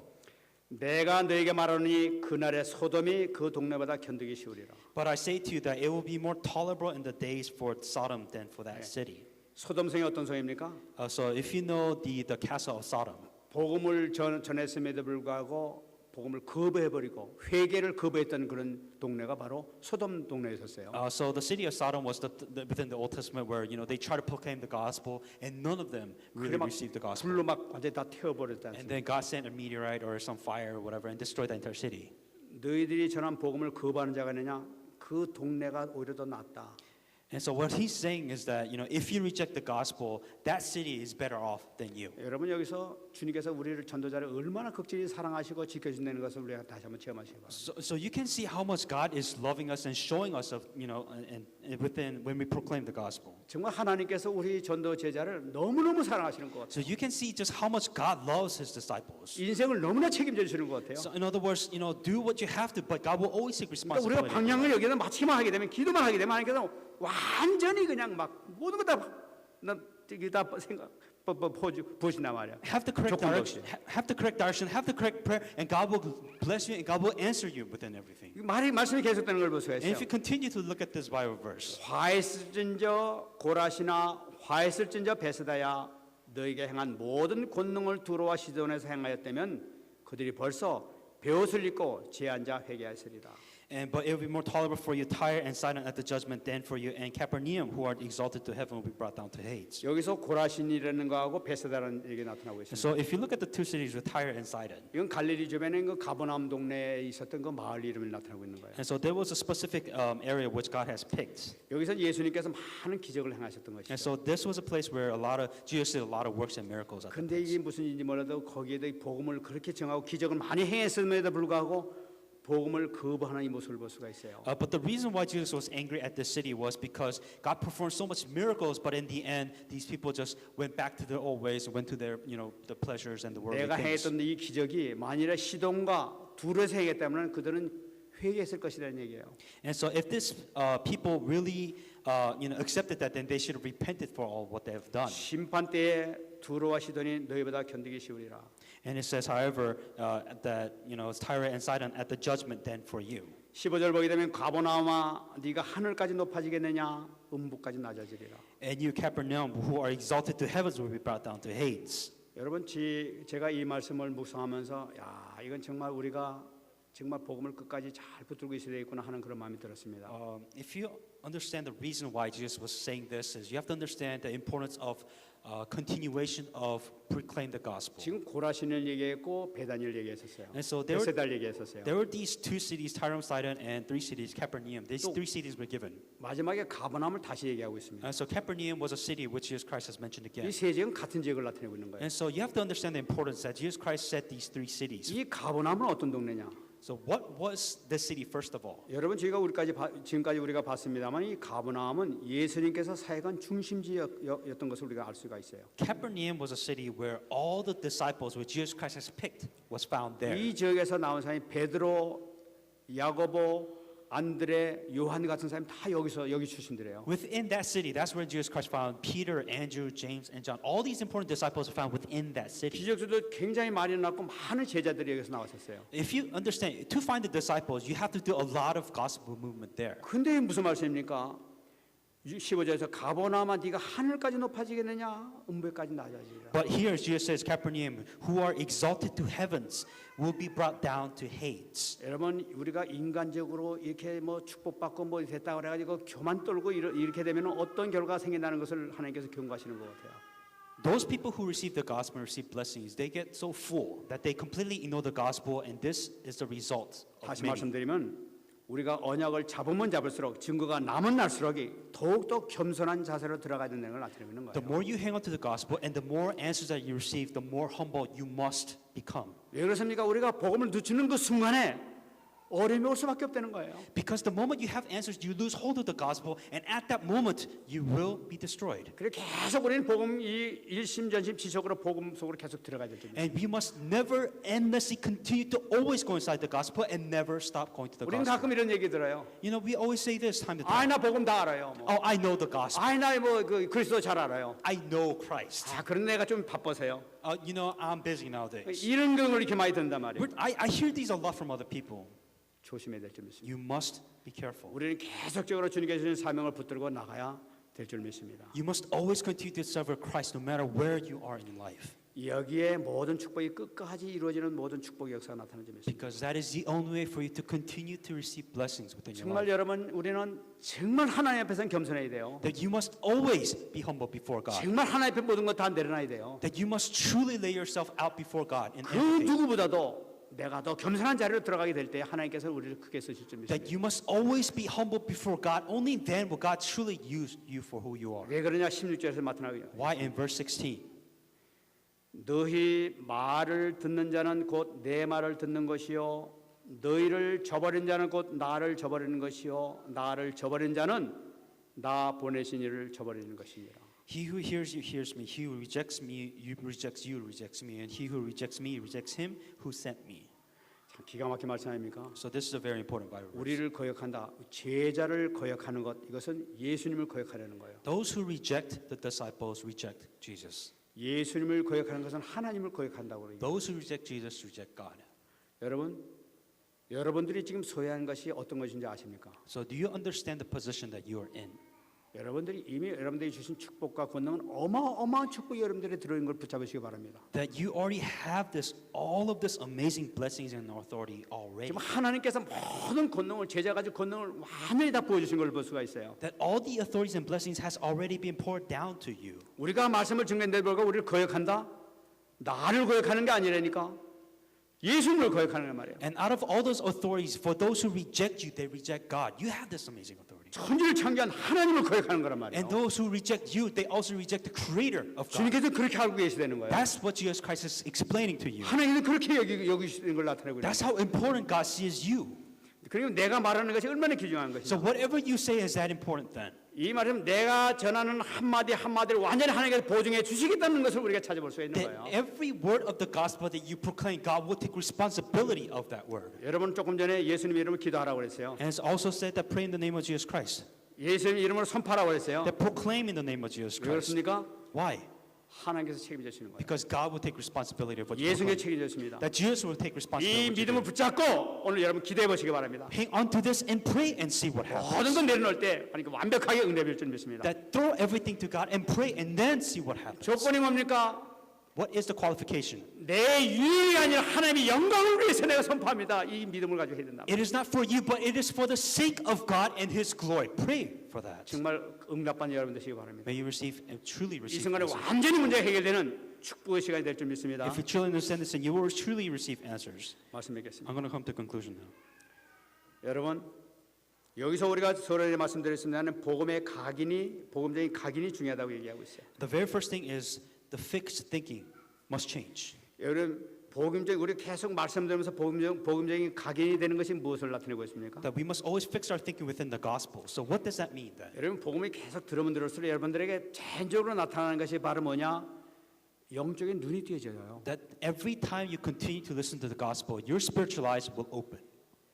내가 너에게 말하노니 그날의 소돔이 그 동네보다 견디기 쉬우리라. But I say to you that it will be more tolerable in the days for Sodom than for that city. 소돔 성이 어떤 성입니까? So if you know the castle of Sodom, 복음을 전했음에도 불구하고 복음을 거부해버리고 회개를 거부했던 그런 동네가 바로 소돔 동네에 있었어요. so the city of Sodom was within the Old Testament where they tried to proclaim the gospel and none of them really 그래 막 received the gospel. 불로 막 완전히 다 태워버렸지 And 않습니까? then God sent a meteorite or some fire or whatever and destroyed the entire city. 너희들이 전한 복음을 거부하는 자가 있느냐? 그 동네가 오히려 더 낫다. And so what he's saying is that, if you reject the gospel, that city is better off than you. 여러분 여기서 주님께서 우리를 전도자를 얼마나 극진히 사랑하시고 지켜준다는 것을 우리가 다시 한번 체험하시기 바랍니다. So you can see how much God is loving us and showing us of, and within when we proclaim the gospel. 정말 하나님께서 우리 전도 제자를 너무너무 사랑하시는 것 같아요. So you can see just how much God loves his disciples. 인생을 너무나 책임져 주시는 것 같아요. So in other words, do what you have to, but God will always take 그러니까 우리가 responsibility. 방향을 여기다 맞추기만 하게 되면 기도만 하게 되면 하나님께서 완전히 그냥 막 모든 거다 생각 보신단 말이야. Have the correct 조건도 direction, have the correct direction, have the correct prayer, and God will bless you and God will answer you within everything. 말씀이 계속되는 걸 볼 수가 And 있어요. if you continue to look at this Bible verse, 화했을진저 고라시나 화했을진저 베스다야 너에게 행한 모든 권능을 두로와 시돈에서 행하였다면 그들이 벌써 베옷을 입고 제앉아 회개하였으리다. but it will be more tolerable for you, Tyre and Sidon at the judgment than for you, and Capernaum, who are exalted to heaven, will be brought down to Hades. 여기서 고라신이라는 거하고 베스다라는 얘기 나타나고 And 있습니다. so if you look at the two cities with Tyre and Sidon, 이건 갈릴리 주변에 그 가버나움 동네에 있었던 그 마을 이름이 나타나고 있는 거예요. and so there was a specific area which God has picked. 여기서 예수님께서 많은 기적을 행하셨던 것이죠. And so this was a place where Jesus did a lot of works and miracles at that 근데 place. 이게 무슨 일인지 몰라도 거기에도 복음을 그렇게 정하고 기적을 많이 행했음에도 불구하고 복음을 거부하는 이 모습을 볼 수가 있어요. But the reason why Jesus was angry at this city was because God performed so much miracles, but in the end, these people just went back to their old ways, went to their, the pleasures and the worldly 내가 things. 행했던 이 기적이 만일에 시돈과 둘에서 행했다면 그들은 회개했을 것이라는 얘기예요. And so if this people really, accepted that, then they should have repented for all what they have done. 심판 때에 두로와 시돈이 너희보다 견디기 쉬우리라. And it says, however, that it's Tyre and Sidon at the judgment than for you. 15절 보게 되면 가버나움아 네가 하늘까지 높아지겠느냐 음부까지 낮아지리라. And you, Capernaum, who are exalted to heavens, will be brought down to Hades. 여러분 제가 이 말씀을 묵상하면서 야 이건 정말 우리가 정말 복음을 끝까지 잘 붙들고 있어야 되겠구나 하는 그런 마음이 들었습니다. If you understand the reason why Jesus was saying this, is you have to understand the importance of continuation of proclaim the gospel. 지금 고라신을 얘기했고 베다니를 얘기했었어요. And so there were, 베세다를 얘기했었어요. there were these two cities, Tyre, Sidon, and three cities, Capernaum. These three cities were given. 마지막에 가버나움을 다시 얘기하고 있습니다. And so Capernaum was a city which Jesus Christ has mentioned again. 이 세 지역은 같은 지역을 나타내고 있는 거예요. And so you have to understand the importance that Jesus Christ said these three cities. 이 가버나움은 어떤 동네냐? So what was this city first of all? 여러분 저희가 지금까지 우리가 봤습니다만 이 가버나움은 예수님께서 사역한 중심지였던 것을 우리가 알 수가 있어요. Capernaum was a city where all the disciples which Jesus Christ has picked was found there. 이 지역에서 나온 사람이 베드로, 야고보, 안드레, 요한 같은 사람이 다 여기 출신들이에요. Within that city, that's where Jesus Christ found Peter, Andrew, James, and John. All these important disciples are found within that city. 기적들도 굉장히 많이 났고 많은 제자들이 여기서 나왔었어요. If you understand, to find the disciples, you have to do a lot of gospel movement there. 근데 무슨 말씀입니까? 15절에서 가버나움아 네가 하늘까지 높아지겠느냐 음부까지 낮아지리라. But here Jesus says, Capernaum, who are exalted to heavens, will be brought down to Hades. 여러분 우리가 인간적으로 이렇게 뭐 축복받고 뭐 됐다 그래가지고 교만 떨고 이렇게 되면 어떤 결과가 생긴다는 것을 하나님께서 경고하시는 것 같아요. Those people who receive the gospel and receive blessings, they get so full that they completely ignore the gospel, and this is the result of 다시 many. 말씀드리면 우리가 언약을 잡으면 잡을수록 증거가 남은 날수록 더욱더 겸손한 자세로 들어가야 된다는 걸 나타내고 있는 The 거예요. more you hang on to the gospel and the more answers that you receive, the more humble you must become. 왜 그렇습니까? 우리가 복음을 늦추는 그 순간에 어려움이 올 수밖에 없다는 거예요. Because the moment you have answers, you lose hold of the gospel, and at that moment, you will be destroyed. 그래 계속 우리는 복음 이 일심전심 지속으로 복음 속으로 계속 들어가야 될 텐데. And we must never endlessly continue to always go inside the gospel and never stop going to the 우리는 gospel. 가끔 이런 얘기 들어요. We always say this time to 아이 time. 나 복음 다 알아요. 뭐. Oh, I know the gospel. 아이 나 뭐 그 그리스도 잘 알아요. I know Christ. 아 그런 내가 좀 바빠서요. I'm busy nowadays. 이런 경우를 이렇게 많이 듣는단 말이에요. I hear these a lot from other people. 조심해야 될 점 있습니다. You must be careful. 우리는 계속적으로 주님께 주신 사명을 붙들고 나가야 될 줄 믿습니다. You must always continue to serve Christ no matter where you are in life. 여기에 모든 축복이 끝까지 이루어지는 모든 축복의 역사가 나타나는 점 있습니다. Because that is the only way for you to continue to receive blessings within your 정말 life. 여러분 우리는 정말 하나님 앞에서는 겸손해야 돼요. That you must always be humble before God. 정말 하나님 앞에 모든 것 다 내려놔야 돼요. That you must truly lay yourself out before God in 그 everything. 누구보다도 내가 더 겸손한 자리로 들어가게 될 때 하나님께서 우리를 크게 쓰실 줄 믿습니다. That you must always be humble before God. Only then will God truly use you for who you are. 왜 그러냐? 16절에서 나타나고요. Why in verse 16? 너희 말을 듣는 자는 곧 내 말을 듣는 것이요 너희를 저버린 자는 곧 나를 저버리는 것이요 나를 저버린 자는 나 보내신 이를 저버리는 것이니라. He who hears you hears me. He who rejects me, you rejects you, rejects me. And he who rejects me rejects him who sent me. 참 기가 막힌 말씀 아닙니까? So this is a very important Bible verse. 우리를 거역한다. 제자를 거역하는 것 이것은 예수님을 거역하려는 거예요. Those who reject the disciples reject Jesus. 예수님을 거역하는 것은 하나님을 거역한다고 그래요. Those who reject Jesus reject God. 여러분들이 지금 소유한 것이 어떤 것인지 아십니까? So do you understand the position that you are in? 여러분들이 이미 여러분들이 주신 축복과 권능은 어마어마한 축복이 여러분들의 들어있는 걸 붙잡으시기 바랍니다. That you already have this, all of this amazing blessings and authority already. 지금 하나님께서 모든 권능을 제자 가지고 권능을 완전히 다 보여주신 걸 볼 수가 있어요. That all the authorities and blessings has already been poured down to you. 우리가 말씀을 증거했는데 불구하고 우리를 거역한다? 나를 거역하는 게 아니라니까. 예수님을 거역하는 말이에요. And out of all those authorities, for those who reject you, they reject God. You have this amazing authority. 천지를 창조한 하나님을 거역하는 거란 말이에요. And those who reject you, they also reject the creator of God. 주님께서 그렇게 알고 계시다는 거예요. That's what Jesus Christ is explaining to you. 하나님께서 그렇게 여기시는 걸 나타내고 있는 That's how important God sees you. 그리고 내가 말하는 것이 얼마나 귀중한 So 것이냐. whatever you say is that important then. 이 말은 내가 전하는 한마디 한마디를 완전히 하나님께서 보증해 주시겠다는 것을 우리가 찾아볼 수 있는 That 거예요. every word of the gospel that you proclaim, God will take responsibility of that word. 여러분 조금 전에 예수님 이름으로 기도하라고 그랬어요. And it's also said that pray in the name of Jesus Christ. 예수님 이름으로 선포하라고 그랬어요. That proclaim in the name of Jesus 왜 Christ. 그렇습니까? Why? 하나님께서 책임져 주시는 거예요. Because God will take responsibility of what you 예수님께 proclaim. 책임져 주십니다. That Jesus will take 이 responsibility. 믿음을 붙잡고 오늘 여러분 기대해 보시기 바랍니다. Hang on to this and pray and see what 모든 happens. 걸 내려놓을 때 하나님께 완벽하게 응답일 줄 믿습니다. That throw everything to God and pray and then see what happens. 조건이 뭡니까? What is the qualification? 내 유익이 아니라 하나님의 영광을 위해서 내가 선포합니다. 이 믿음을 가지고 해야 된다. It is not for you, but it is for the sake of God and His glory. Pray for that. 정말 응답받는 여러분 되시기 바랍니다. May you receive and truly 이 receive 순간에 answers. 완전히 문제가 해결되는 축복의 시간이 될 줄 믿습니다. If you truly understand this, then you will truly receive answers. 말씀 맺겠습니다. I'm going to come to conclusion now. 여러분 여기서 우리가 서로에게 말씀드렸습니다는 복음적인 각인이 중요하다고 얘기하고 있어요. The very first thing is the fixed thinking must change. 여러분 우리 계속 말씀드리면서 복음적인 각인이 되는 것이 무엇을 나타내고 있습니까? That we must always fix our thinking within the gospel. So what does that mean then? 여러분 복음이 계속 들으면 들을수록 여러분들에게 전적으로 나타나는 것이 바로 뭐냐? 영적인 눈이 띄어져요. That every time you continue to listen to the gospel, your spiritual eyes will open.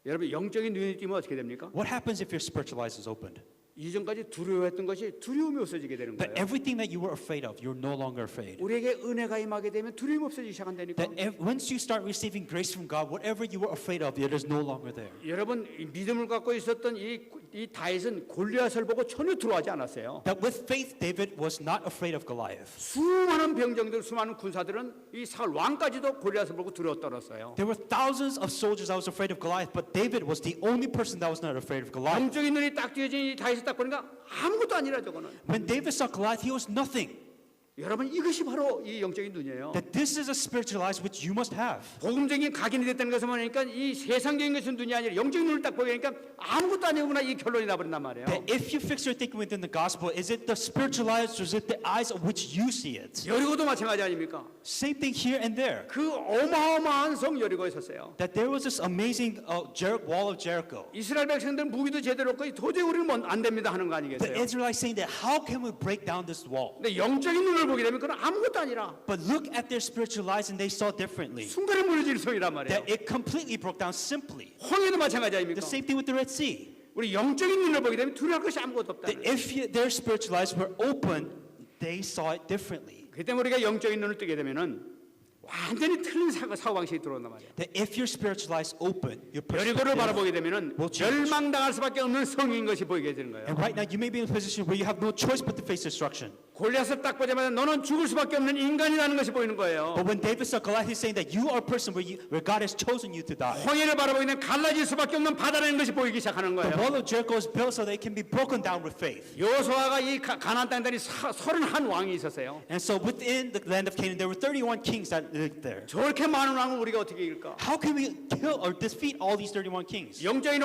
여러분 영적인 눈이 띄면 어떻게 됩니까? What happens if your spiritual eyes is opened? 이전까지 두려워했던 것이 두려움이 없어지게 되는 That 거예요. everything that you were afraid of, you're no longer afraid. 우리에게 은혜가 임하게 되면 두려움이 없어지기 시작한다니까. That once you start receiving grace from God, whatever you were afraid of, it is no longer there. 여러분 이 믿음을 갖고 있었던 이 다윗은 골리앗을 보고 전혀 두려워하지 않았어요. That with faith, David was not afraid of Goliath. 수많은 병정들, 수많은 군사들은 이 사울 왕까지도 골리앗을 보고 두려워 떨었어요. There were thousands of soldiers that was afraid of Goliath, but David was the only person that was not afraid of Goliath. 영적인 눈이 딱 띄어진 이 다윗을 딱 보니까 아무것도 아니라 저거는. When David saw Goliath, he was nothing. 여러분 이것이 바로 이 영적인 눈이에요. That this is a spiritual eyes which you must have. 복음적인 각인이 됐다는 것을 보니까 이 세상적인 것은 눈이 아니라 영적인 눈을 딱 보게 되니까 아무것도 아니구나 이 결론이 나버린단 말이에요. That if you fix your thinking within the gospel, is it the spiritual eyes or is it the eyes of which you see it? 여리고도 마찬가지 아닙니까? Same thing here and there. 그 어마어마한 성 여리고에 섰어요. That there was this amazing wall of Jericho. 이스라엘 백성들 무기도 제대로 없고 도저히 우리는 안 됩니다 하는 거 The 아니겠어요? Israelites saying that how can we break down this wall? 근데 영적인 눈을 보게 되면 그건 아무것도 아니라 But look at their spiritual eyes and they saw differently. 순간에 무너질 성이란 말이에요. That it completely broke down simply. 홍해도 마찬가지 아닙니까? The same thing with the Red Sea. 우리 영적인 눈을 보게 되면 두려울 것이 아무것도 없다. That if their spiritual eyes were open, they saw it differently. 그 때문에 우리가 영적인 눈을 뜨게 되면은 완전히 틀린 사고방식이 들어온단 말이에요. That if your spiritual eyes open, your 여리고를 perspective. 바라보게 되면은 will change. 멸망당할 수밖에 없는 성인 것이 보이게 되는 거예요. And right now you may be in a position where you have no choice but to face destruction. 골리앗을 딱 보자마자 너는 죽을 수밖에 없는 인간이라는 것이 보이는 거예요. But when David saw Goliath, he's saying that you are a person where God has chosen you to die. 홍해를 바라보게 되면 갈라질 수밖에 없는 바다라는 것이 보이기 시작하는 The 거예요. wall of Jericho is built so that it can be broken down with faith. 여호수아가 이 가나안 땅들이 31 왕이 있었어요. And so within the land of Canaan, there were 31 kings that there. 저렇게 많은 왕을 우리가 어떻게 이길까? How can we kill or defeat all these 31 kings? 영적인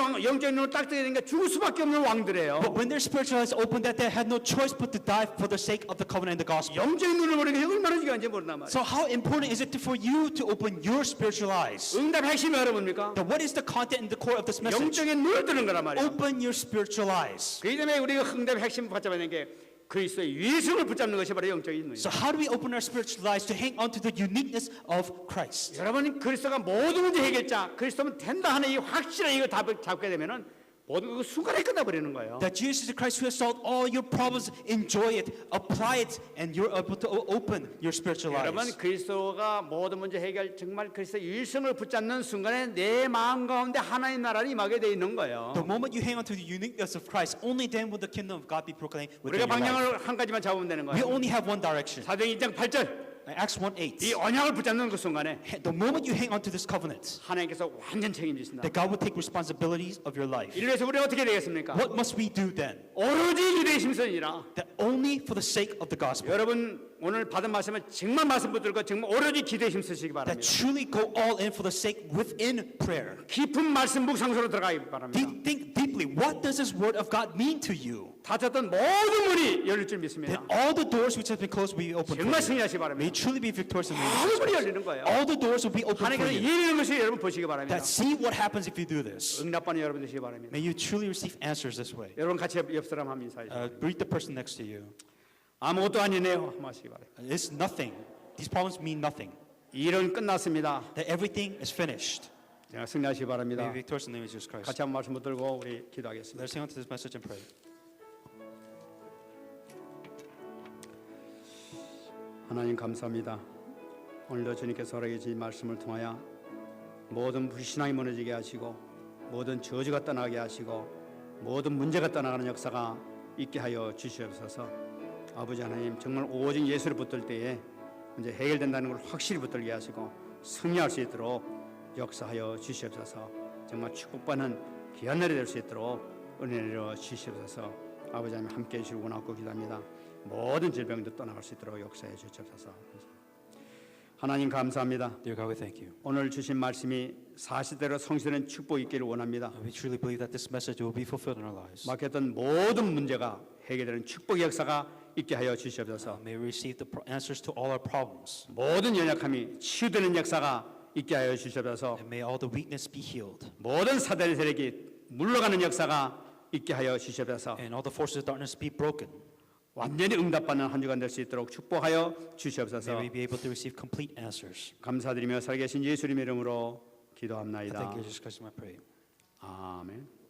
눈을 딱 뜨게 되니까 죽을 수밖에 없는 왕들이에요. But when their spiritual eyes opened, that they had no choice but to die for the sake of the covenant and the gospel. 영적인 눈을 보는 게 얼마나 중요한지 모른단 말이에요. So how important is it for you to open your spiritual eyes? 응답 핵심이 여러분입니까? But what is the content and the core of this message? 영적인 눈을 뜨는 거란 말이에요. Open your spiritual eyes. 그렇기 때문에 우리가 응답의 핵심을 붙잡아야 되는 게 그리스도의 위성을 붙잡는 것이 바로 영적인 눈이에요. So how do we open our spiritual eyes to hang on to the uniqueness of Christ? 여러분 그리스도가 모든 문제 해결자, 그리스도면 된다 하는 이 확실한 이거 답을 잡게 되면은 모든 그 순간에 끝나버리는 거예요. That Jesus is the Christ who has solved all your problems. Enjoy it, apply it, and you're able to open your spiritual 여러분 eyes. 그리스도가 모든 문제 해결 정말 그리스도의 위성을 붙잡는 순간에 내 마음 가운데 하나님 나라를 임하게 돼 있는 거예요. The moment you hang on to the uniqueness of Christ, only then will the kingdom of God be proclaimed within 우리가 your life. 방향을 한 가지만 잡으면 되는 We 거예요. only have one direction. 사도행 2장 8절 Acts 1:8. 이 언약을 붙잡는 그 순간에 The moment you hang on to this covenant, 하나님께서 완전 책임지신다. that God will take responsibilities of your life. 이를 위해서 우리가 어떻게 되겠습니까? What must we do then? 오로지 유대의 심선이라. That only for the sake of the gospel. 여러분 오늘 받은 말씀을 정말 말씀 붙들고 정말 오로지 기도에 힘쓰시기 That 바랍니다. truly go all in for the sake within prayer. 깊은 말씀 묵상소로 들어가기 바랍니다. Think deeply. What does this word of God mean to you? 닫혔던 모든 문이 열릴 줄 믿습니다. That all the doors which have been closed will be opened for 정말 you. 승리하시기 May 바랍니다. you truly be victorious in the name of 모든 문이 Jesus. 열리는 거예요. All the doors will be opened for 하나님께서 you. 이해하는 것을 여러분 보시기 바랍니다. That see what happens if you do this. 응답받는 여러분 되시기 바랍니다. May you truly receive answers this way. 여러분 같이 옆 사람 한번 인사해주세요. Greet the person next to you. 아무것도 아니네요. 하시기 바랍니다. It's nothing. These problems mean nothing. 일은 끝났습니다. That everything is finished. 자, 승리하시기 May 바랍니다. you be victorious in the name of Jesus Christ. 같이 한번 말씀 붙들고 우리 기도하겠습니다. Let's hang on to this message and pray. 하나님 감사합니다. 오늘도 주님께서 허락해주신 말씀을 통하여 모든 불신앙이 무너지게 하시고 모든 저주가 떠나게 하시고 모든 문제가 떠나가는 역사가 있게 하여 주시옵소서. 아버지 하나님 정말 오직 예수를 붙들 때에 이제 해결된다는 걸 확실히 붙들게 하시고 승리할 수 있도록 역사하여 주시옵소서. 정말 축복받는 귀한 날이 될 수 있도록 은혜 내려 주시옵소서. 아버지 하나님 함께 해주시고 원하고 기도합니다. 모든 질병도 떠나갈 수 있도록 역사해 주시옵소서. 하나님 감사합니다. Dear God, we thank you. 오늘 주신 말씀이 사실대로 성실한 축복이 있기를 원합니다. We truly believe that this message will be fulfilled in our lives. 막혔던 모든 문제가 해결되는 축복의 역사가 있게 하여 주시옵소서. May we receive the answers to all our problems. 모든 연약함이 치유되는 역사가 있게 하여 주시옵소서. And may all the weakness be healed. 모든 사단의 세력이 물러가는 역사가 있게 하여 주시옵소서. And all the forces of darkness be broken. 완전히 응답받는 한 주간 될 수 있도록 축복하여 May 주시옵소서. we be able to receive complete answers. 감사드리며 살아계신 예수님의 이름으로 I 기도합나이다. thank you, Jesus Christ, I pray. 아멘.